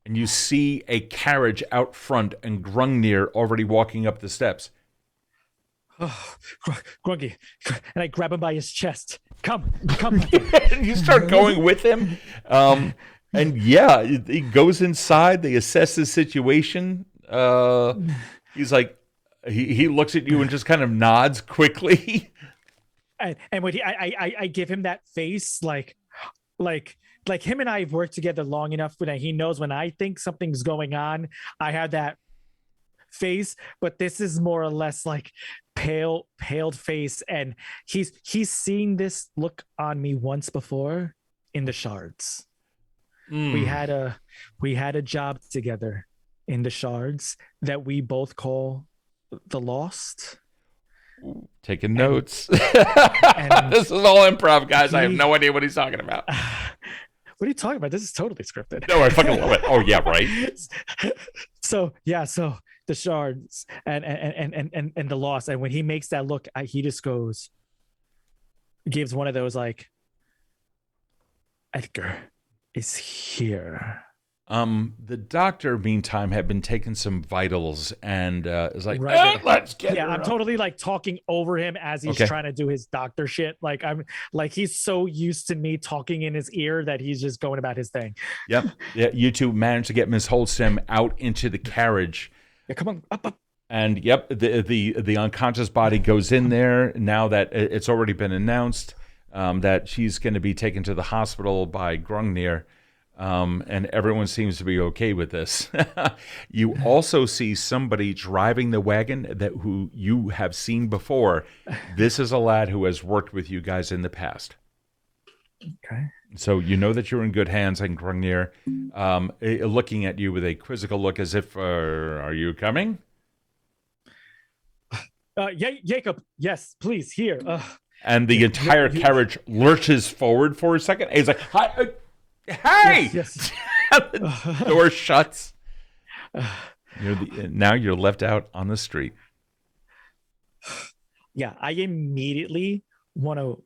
A: And you see a carriage out front and Grungnir already walking up the steps.
B: Oh, Grungy. And I grab him by his chest. Come.
A: And you start going with him. And yeah, he goes inside. They assess the situation. He's like, he looks at you and just kind of nods quickly.
B: And when I give him that face, like him and I have worked together long enough that he knows when I think something's going on, I have that face, but this is more or less like paled face, and he's seen this look on me once before in the shards. We had a job together in the shards that we both call the Lost.
A: Taking notes.
B: And
A: This is all improv, guys. I have no idea what he's talking about.
B: what are you talking about? This is totally scripted.
A: No, I fucking love it. Oh yeah, right.
B: So the shards and the loss, and when he makes that look, he just gives one of those like, Edgar is here.
A: The doctor, meantime, had been taking some vitals and is like,
B: Right.
A: let's get
B: Yeah,
A: her
B: I'm
A: up."
B: totally like talking over him as he's
A: Okay.
B: trying to do his doctor shit. Like I'm like he's so used to me talking in his ear that he's just going about his thing.
A: Yep. Yeah, you two managed to get Miss Holstem out into the carriage.
B: Yeah, come on, up.
A: And yep, the unconscious body goes in there now that it's already been announced that she's going to be taken to the hospital by Grungnir. And everyone seems to be okay with this. You also see somebody driving the wagon who you have seen before. This is a lad who has worked with you guys in the past.
B: Okay.
A: So you know that you're in good hands, and Grungnir looking at you with a quizzical look as if, are you coming?
B: Jacob, yes, please, here.
A: And the entire carriage lurches forward for a second. And he's like, hi, hey!
B: Yes.
A: The door shuts. Now you're left out on the street.
B: Yeah, I immediately want to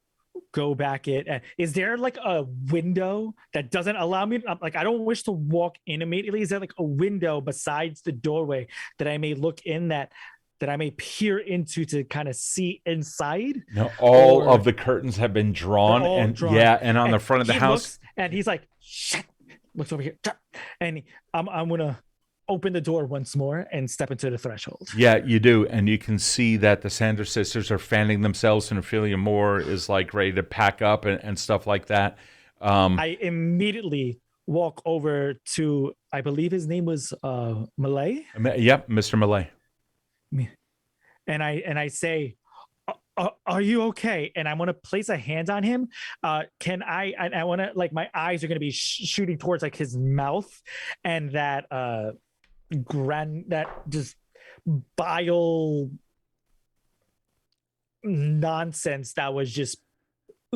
B: go back in. Is there like a window that doesn't allow me? Like, I don't wish to walk in immediately. Is there like a window besides the doorway that I may look in that I may peer into to kind of see inside?
A: No, all of the curtains have been drawn,
B: drawn.
A: Yeah, and on the front of the house.
B: Looks, and he's like, shit, looks over here. And I'm going to open the door once more and step into the threshold.
A: Yeah, you do. And you can see that the Sanders sisters are fanning themselves, and Ophelia Moore is like ready to pack up and stuff like that.
B: I immediately walk over to, I believe his name was Malave.
A: Yep, Mr. Malave.
B: And I say, are you okay? And I want to place a hand on him. Can I want to, like, my eyes are going to be shooting towards like his mouth, and that just bile nonsense that was just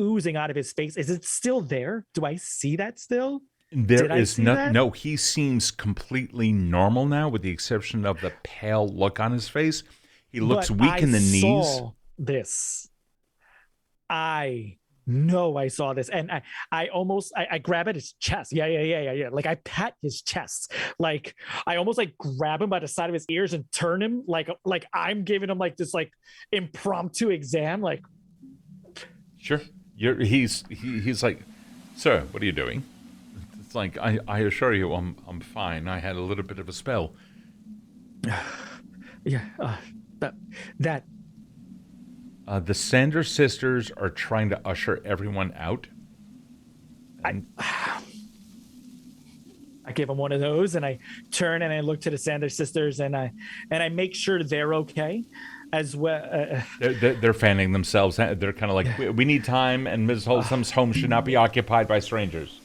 B: oozing out of his face. Is it still there? Do I see that still?
A: There is no, he seems completely normal now, with the exception of the pale look on his face. He looks weak in the knees.
B: I know I saw this, and I grab at his chest. Yeah. Like, I pat his chest. Like, I almost like grab him by the side of his ears and turn him like I'm giving him like this like impromptu exam. Like,
A: sure, he's like, sir, what are you doing? It's like, I assure you, I'm fine. I had a little bit of a spell.
B: Yeah, that.
A: The Sanders sisters are trying to usher everyone out.
B: I give him one of those, and I turn and I look to the Sanders sisters, and I make sure they're okay as well.
A: They're fanning themselves. They're kind of like, we need time, and Ms. Holsom's home should not be occupied by strangers.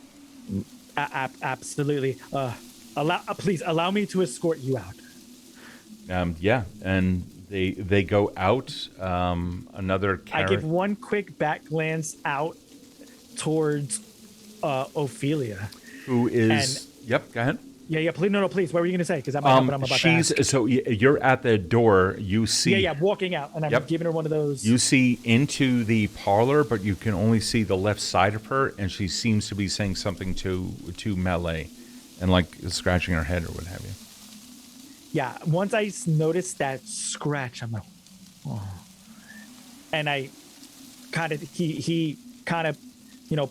B: Absolutely. Please allow me to escort you out.
A: Yeah, and they go out. Another carriage.
B: I give one quick back glance out towards Ophelia,
A: who is. Yep, go ahead.
B: Yeah. Please, no. Please, what were you going to say? Because that might have what I'm about to ask.
A: So you're at the door. You see.
B: Yeah, walking out, and I'm giving her one of those.
A: You see into the parlor, but you can only see the left side of her, and she seems to be saying something to Malave, and like scratching her head or what have you.
B: Yeah, once I noticed that scratch, I'm like, oh. And I kind of, he kind of,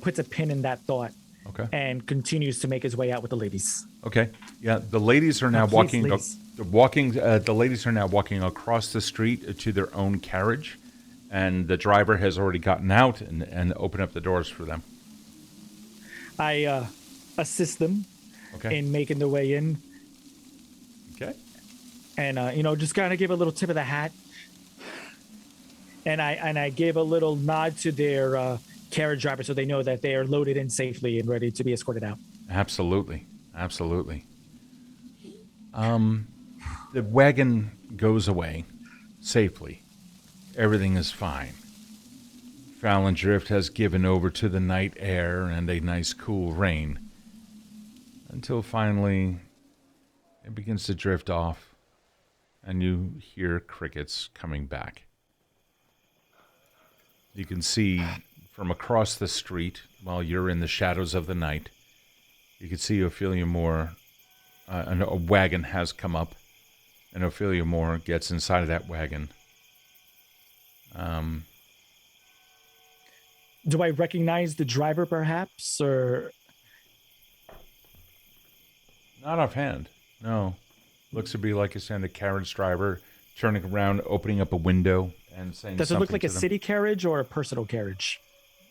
B: puts a pin in that thought.
A: Okay.
B: And continues to make his way out with the ladies.
A: Okay. Yeah, the ladies are now walking. The ladies are now walking across the street to their own carriage, and the driver has already gotten out and opened up the doors for them.
B: I assist them in making their way in.
A: Okay.
B: And just kind of give a little tip of the hat, and I give a little nod to their carriage driver so they know that they are loaded in safely and ready to be escorted out.
A: Absolutely. The wagon goes away safely, Everything is fine. Fallon Drift has given over to the night air and a nice cool rain. Until finally, it begins to drift off, and you hear crickets coming back. You can see from across the street, while you're in the shadows of the night, you can see Ophelia Moore, a wagon has come up, and Ophelia Moore gets inside of that wagon.
B: Do I recognize the driver, perhaps, or...
A: Not offhand, no. Looks to be like a standard carriage driver, turning around, opening up a window, and saying
B: Does it
A: something
B: look like
A: to
B: a
A: them.
B: city carriage or a personal carriage?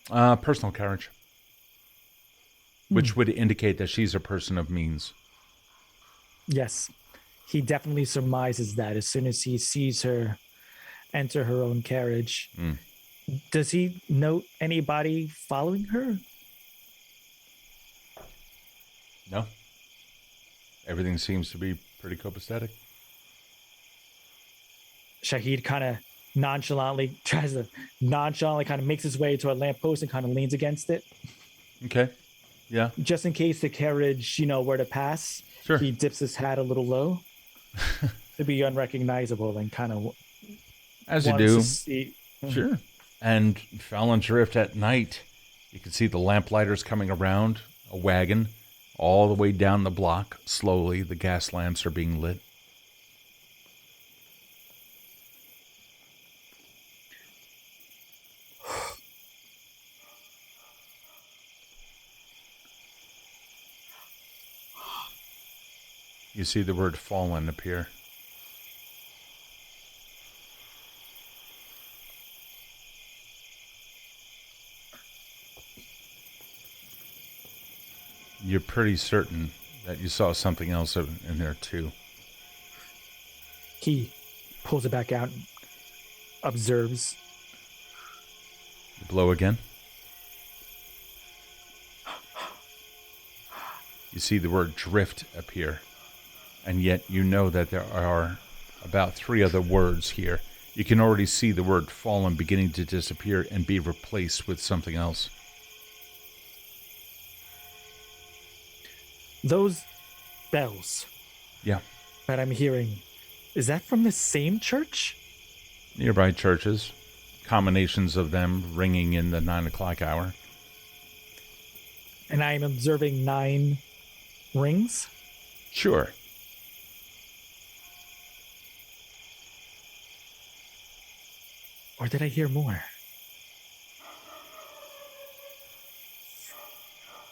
A: Personal carriage. Which would indicate that she's a person of means.
B: Yes. He definitely surmises that as soon as he sees her enter her own carriage. Does he note anybody following her?
A: No. Everything seems to be pretty copacetic.
B: Shahid kind of nonchalantly kind of makes his way to a lamppost and kind of leans against it.
A: Okay. Yeah.
B: Just in case the carriage, were to pass.
A: Sure.
B: He dips his hat a little low to be unrecognizable and kind of...
A: As you do.
B: See.
A: Sure. And Fallon Drift at night, you can see the lamplighters coming around, a wagon, all the way down the block. Slowly, the gas lamps are being lit. You see the word fallen appear. You're pretty certain that you saw something else in there too.
B: He pulls it back out and observes.
A: You blow again. You see the word drift appear. And yet you know that there are about 3 other words here. You can already see the word fallen beginning to disappear and be replaced with something else.
B: Those bells
A: Yeah.
B: that I'm hearing, is that from the same church?
A: Nearby churches. Combinations of them ringing in the 9 o'clock hour.
B: And I'm observing 9 rings?
A: Sure.
B: Or did I hear more?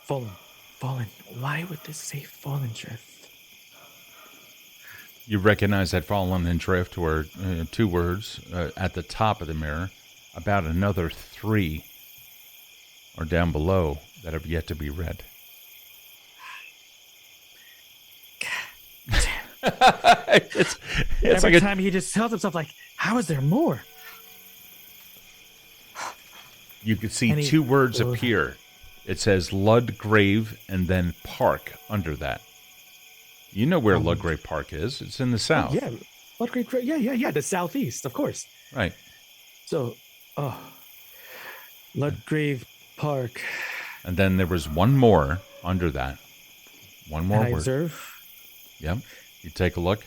B: Fallen. Why would this say fallen drift?
A: You recognize that fallen and drift were 2 words at the top of the mirror. About another 3 are down below that have yet to be read. it's
B: Every
A: like
B: time he just tells himself, like, how is there more?
A: You could see 2 words appear. It says Ludgrave and then Park under that. You know where Ludgrave Park is. It's in the south.
B: Yeah, Ludgrave. Yeah. The southeast, of course.
A: Right.
B: So, Ludgrave Park.
A: And then there was 1 more under that. 1 more
B: And I
A: word.
B: observe.
A: Yep. You take a look.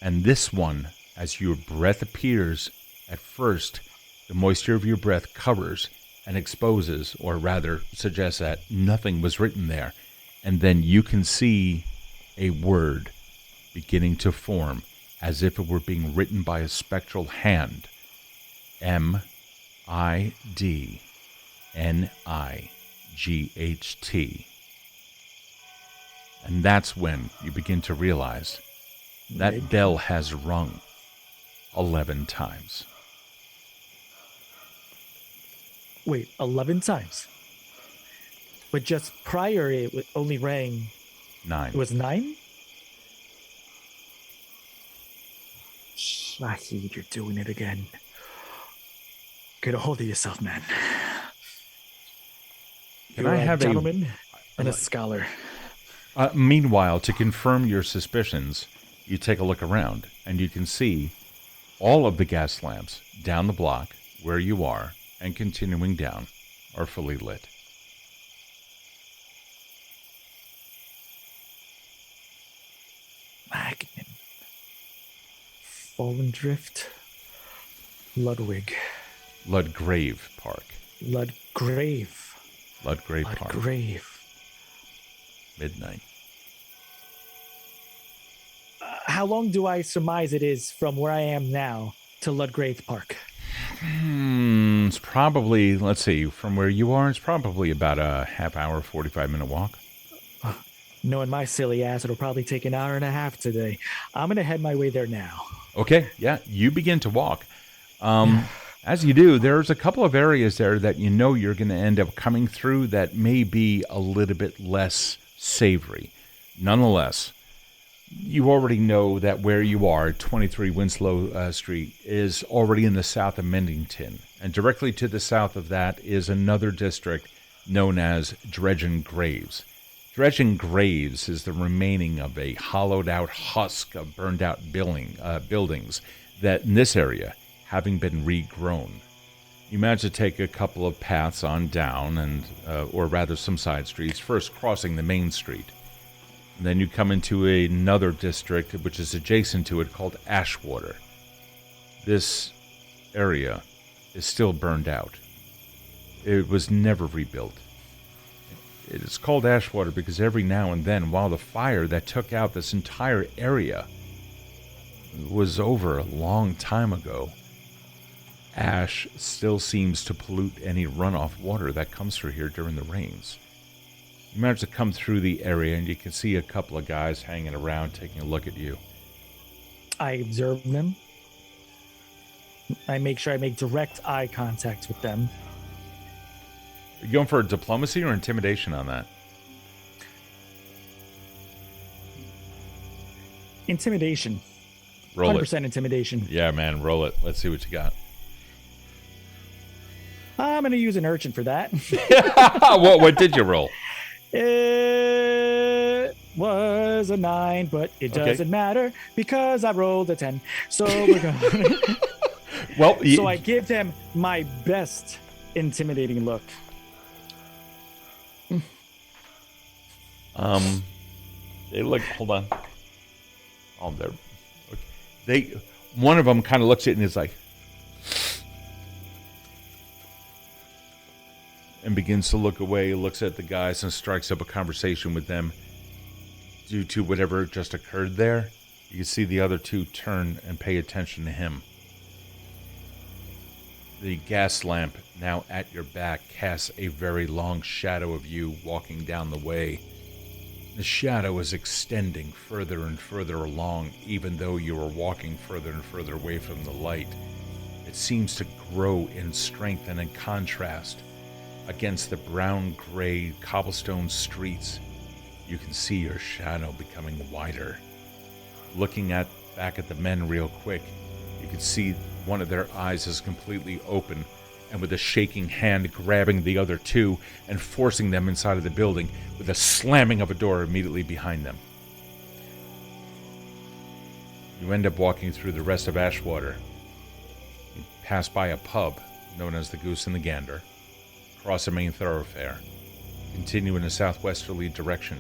A: And this one, as your breath appears, at first, the moisture of your breath covers and exposes, or rather suggests that nothing was written there. And then you can see a word beginning to form as if it were being written by a spectral hand. M-I-D-N-I-G-H-T. And that's when you begin to realize that bell has rung 11 times.
B: Wait, 11 times? But just prior, it only rang...
A: 9.
B: It was 9? Shahid, you're doing it again. Get a hold of yourself, man. You're a gentleman and a scholar.
A: Meanwhile, to confirm your suspicions, you take a look around, and you can see All of the gas lamps down the block where you are and continuing down are fully lit.
B: Magnum. Fallen Drift. Ludwig.
A: Ludgrave Park.
B: Ludgrave.
A: Ludgrave Park.
B: Ludgrave.
A: Midnight.
B: How long do I surmise it is from where I am now to Ludgrave Park?
A: It's probably, let's see, from where you are, it's probably about a half hour, 45-minute walk.
B: Knowing my silly ass, it'll probably take an hour and a half today. I'm going to head my way there now.
A: Okay, yeah, you begin to walk. As you do, there's a couple of areas there that you know you're going to end up coming through that may be a little bit less savory. Nonetheless, you already know that where you are, 23 Winslow Street, is already in the south of Mendington. And directly to the south of that is another district known as Dredgen Graves. Dredgen Graves is the remaining of a hollowed-out husk of burned-out buildings that, in this area, having been regrown. You manage to take a couple of paths on down, and or rather some side streets, first crossing the main street. And then you come into another district, which is adjacent to it, called Ashwater. This area is still burned out. It was never rebuilt. It is called Ashwater because every now and then, while the fire that took out this entire area was over a long time ago, ash still seems to pollute any runoff water that comes through here during the rains. You manage to come through the area and you can see a couple of guys hanging around taking a look at you.
B: I observe them. I make sure I make direct eye contact with them.
A: Are you going for diplomacy or intimidation on that?
B: Intimidation.
A: Roll
B: 100% intimidation.
A: it. Yeah, man, roll it. Let's see what you got.
B: I'm going to use an urchin for that.
A: What did you roll?
B: It was a 9, but it doesn't matter because I rolled a 10. So we're going.
A: Well,
B: so I give them my best intimidating look.
A: They look. Hold on. Oh, they're. Okay. One of them kind of looks at it and is like, and begins to look away. Looks at the guys and strikes up a conversation with them. Due to whatever just occurred there, you can see the other two turn and pay attention to him. The gas lamp, now at your back, casts a very long shadow of you walking down the way. The shadow is extending further and further along, even though you are walking further and further away from the light. It seems to grow in strength and in contrast. Against the brown-gray cobblestone streets, you can see your shadow becoming wider. Looking back at the men real quick, you can see one of their eyes is completely open, and with a shaking hand grabbing the other two and forcing them inside of the building with a slamming of a door immediately behind them. You end up walking through the rest of Ashwater. You pass by a pub known as the Goose and the Gander, cross a main thoroughfare, continue in a southwesterly direction,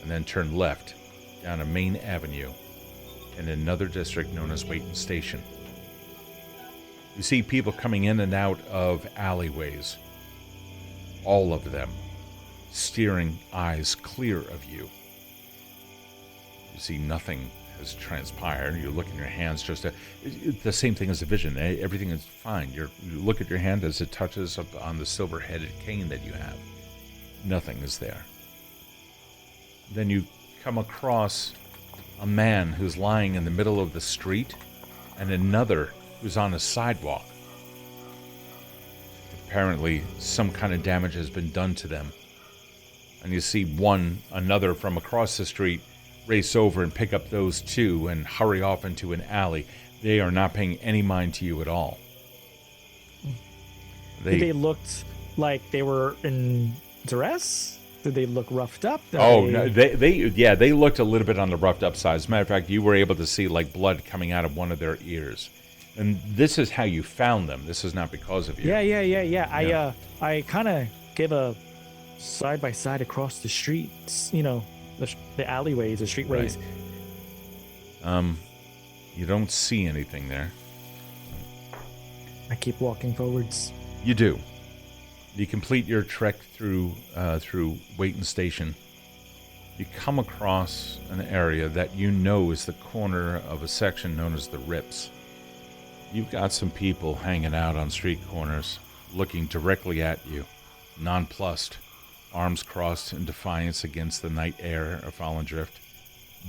A: and then turn left down a main avenue in another district known as Wayton Station. You see people coming in and out of alleyways, all of them steering eyes clear of you. You see nothing has transpired. You look in your hands, the same thing as the vision. Everything is fine. You look at your hand as it touches up on the silver-headed cane that you have. Nothing is there. Then you come across a man who's lying in the middle of the street and another who's on a sidewalk. Apparently, some kind of damage has been done to them. And you see another from across the street race over and pick up those two and hurry off into an alley. They are not paying any mind to you at all.
B: They looked like they were in duress? Did they look roughed up?
A: No, they looked a little bit on the roughed up side. As a matter of fact, you were able to see like blood coming out of one of their ears. And this is how you found them. This is not because of you.
B: Yeah. I kind of gave a side by side across the street. The alleyways, the streetways.
A: Right. You don't see anything there.
B: I keep walking forwards.
A: You do. You complete your trek through Waiting Station. You come across an area that you know is the corner of a section known as the Rips. You've got some people hanging out on street corners, looking directly at you, nonplussed, arms crossed in defiance against the night air of Fallen Drift,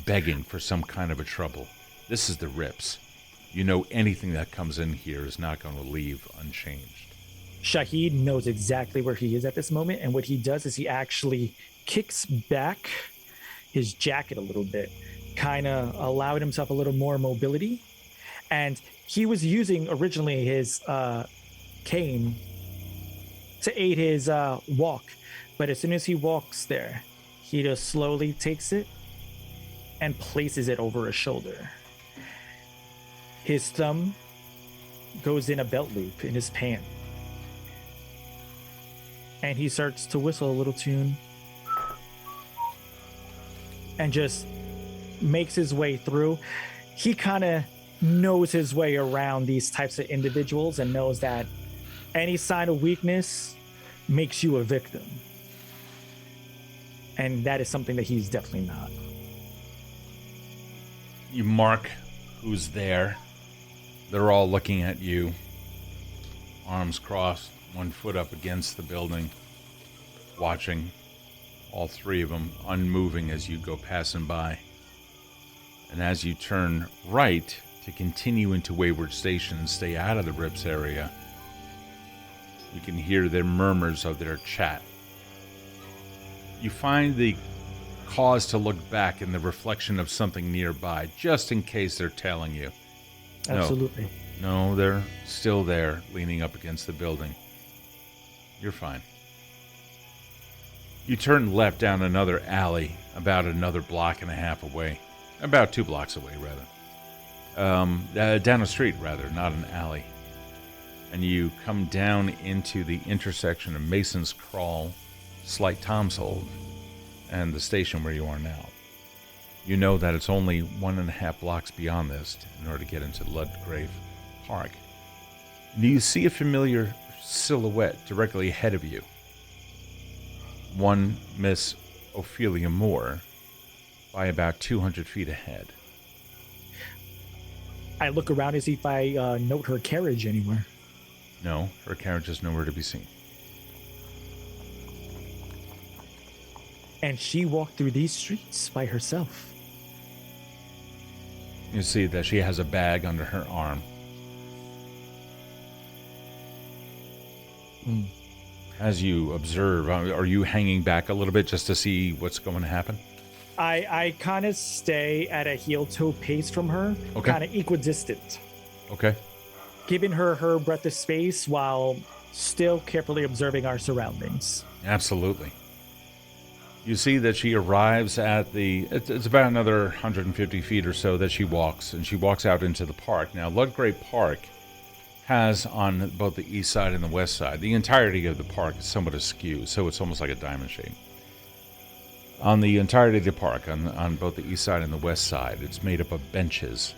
A: begging for some kind of a trouble. This is the Rips. You know anything that comes in here is not going to leave unchanged.
B: Shahid knows exactly where he is at this moment, and what he does is he actually kicks back his jacket a little bit, kind of allowing himself a little more mobility. And he was using originally his cane to aid his walk, but as soon as he walks there, he just slowly takes it and places it over his shoulder. His thumb goes in a belt loop in his pant, and he starts to whistle a little tune and just makes his way through. He kind of knows his way around these types of individuals and knows that any sign of weakness makes you a victim. And that is something that he's definitely not.
A: You mark who's there. They're all looking at you, arms crossed, one foot up against the building, watching, all three of them unmoving as you go passing by. And as you turn right to continue into Wayward Station and stay out of the Rips area, you can hear their murmurs of their chat. You find the cause to look back in the reflection of something nearby, just in case they're tailing you.
B: Absolutely.
A: No, they're still there, leaning up against the building. You're fine. You turn left down another alley, about another block and a half away. About 2 blocks away, rather. Down a street, rather, not an alley. And you come down into the intersection of Mason's Crawl, Slight Tom's Hold, and the station where you are now. You know that it's only 1.5 blocks beyond this in order to get into Ludgrave Park. And you see a familiar silhouette directly ahead of you. One Miss Ophelia Moore by about 200 feet ahead.
B: I look around to see if I note her carriage anywhere.
A: No, her carriage is nowhere to be seen.
B: And she walked through these streets by herself.
A: You see that she has a bag under her arm. As you observe, are you hanging back a little bit just to see what's going to happen?
B: I kind of stay at a heel-toe pace from her, kind of equidistant.
A: Okay.
B: Giving her breath of space while still carefully observing our surroundings.
A: Absolutely. You see that she arrives at it's about another 150 feet or so that she walks, and she walks out into the park. Now, Ludgrave Park has on both the east side and the west side, the entirety of the park is somewhat askew, so it's almost like a diamond shape. On the entirety of the park, on both the east side and the west side, it's made up of benches.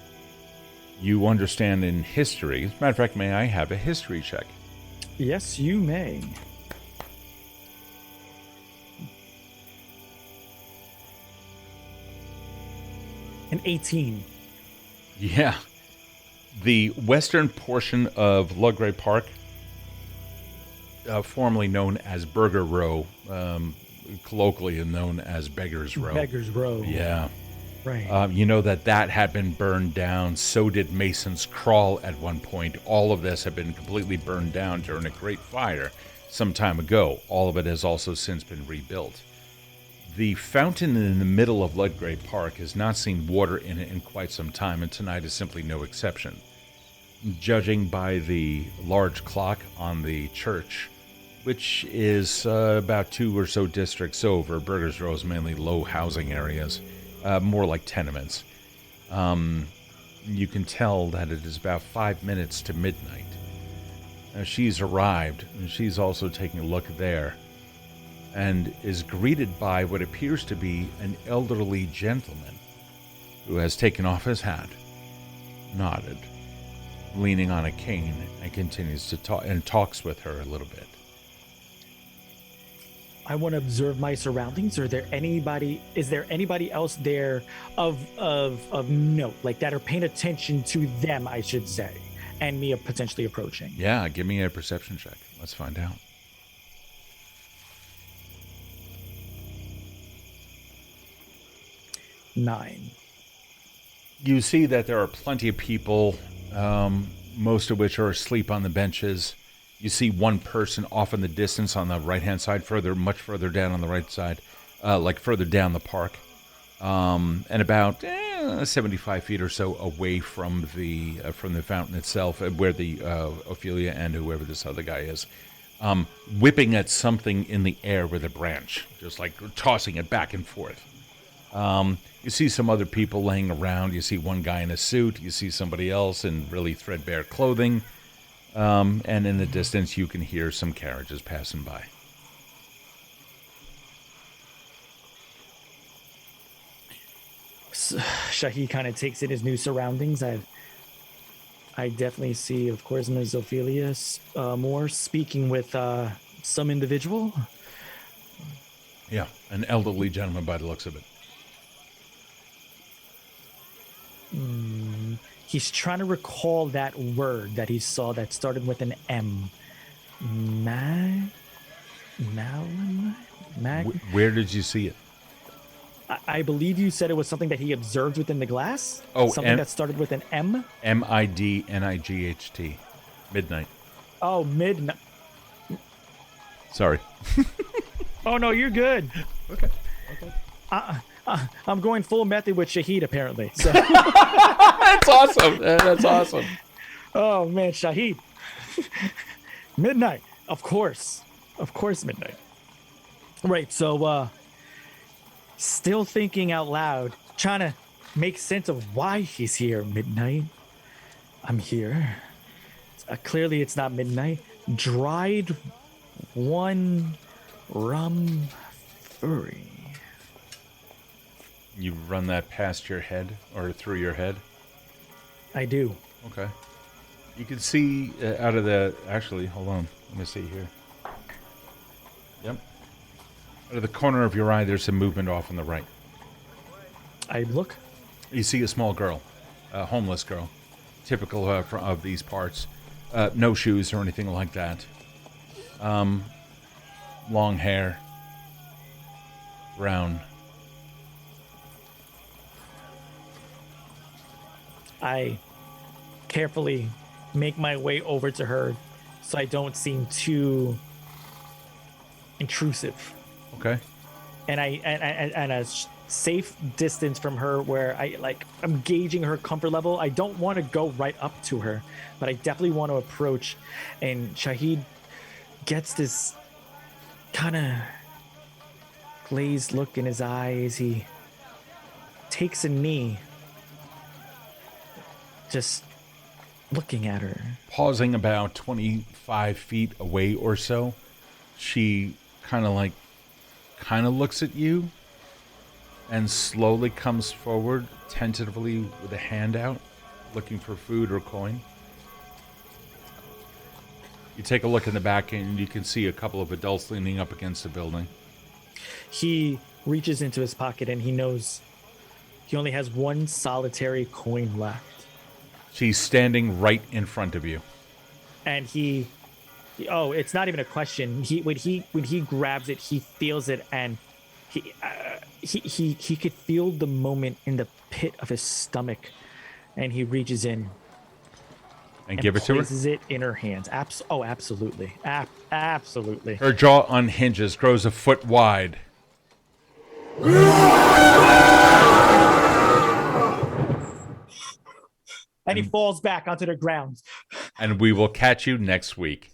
A: You understand in history, as a matter of fact, may I have a history check?
B: Yes, you may. An 18.
A: Yeah. The western portion of Ludgrave Park, formerly known as Burger Row, colloquially known as Beggar's Row.
B: Beggar's Row.
A: Yeah.
B: Right.
A: You know that had been burned down. So did Mason's Crawl at one point. All of this had been completely burned down during a great fire some time ago. All of it has also since been rebuilt. The fountain in the middle of Ludgrave Park has not seen water in it in quite some time, and tonight is simply no exception. Judging by the large clock on the church, which is about 2 or so districts over. Burgers Row is mainly low housing areas, more like tenements. You can tell that it is about 5 minutes to midnight. She's arrived, and she's also taking a look there, and is greeted by what appears to be an elderly gentleman who has taken off his hat, nodded, leaning on a cane, and continues to talk and talks with her a little bit.
B: I want to observe my surroundings. Is there anybody else there of note, like that are paying attention to them, I should say, and me potentially approaching?
A: Yeah, give me a perception check. Let's find out.
B: Nine.
A: You see that there are plenty of people, most of which are asleep on the benches. You see one person off in the distance on the right-hand side, much further down on the right side, like further down the park, and about 75 feet or so away from the fountain itself, where the Ophelia and whoever this other guy is, whipping at something in the air with a branch, just like tossing it back and forth. You see some other people laying around. You see one guy in a suit. You see somebody else in really threadbare clothing. And in the distance, you can hear some carriages passing by.
B: Shahid kind of takes in his new surroundings. I definitely see, of course, Ms. Ophelia Moore speaking with some individual.
A: Yeah, an elderly gentleman by the looks of it.
B: He's trying to recall that word that he saw that started with an M.
A: Where did you see it?
B: I believe you said it was something that he observed within the glass.
A: Oh,
B: something that started with an M.
A: Midnight. Midnight.
B: Oh, midnight.
A: Sorry.
B: Oh no, you're good.
A: Okay.
B: I'm going full method with Shahid apparently. So.
A: That's awesome. That's awesome.
B: Oh man, Shahid. Midnight. Of course midnight. Right, so still thinking out loud, trying to make sense of why he's here. Midnight. I'm here. Clearly it's not midnight. Dried one rum furry.
A: You run that past your head or through your head?
B: I do.
A: Okay. You can see out of the... Actually, hold on. Let me see here. Yep. Out of the corner of your eye, there's some movement off on the right.
B: I look.
A: You see a small girl. A homeless girl. Typical of these parts. No shoes or anything like that. Long hair. Brown.
B: I carefully make my way over to her so I don't seem too intrusive.
A: Okay.
B: And a safe distance from her where I'm gauging her comfort level. I don't want to go right up to her, but I definitely want to approach. And Shahid gets this kind of glazed look in his eyes. He takes a knee, just looking at her.
A: Pausing about 25 feet away or so, she kind of looks at you and slowly comes forward, tentatively with a hand out, looking for food or coin. You take a look in the back and you can see a couple of adults leaning up against the building.
B: He reaches into his pocket and he knows he only has one solitary coin left.
A: She's standing right in front of you.
B: And it's not even a question. When he grabs it, he feels it, and he could feel the moment in the pit of his stomach, and he reaches in
A: and give it to her.
B: Places it in her hands. Absolutely, absolutely.
A: Her jaw unhinges, grows a foot wide.
B: And he falls back onto the ground.
A: And we will catch you next week.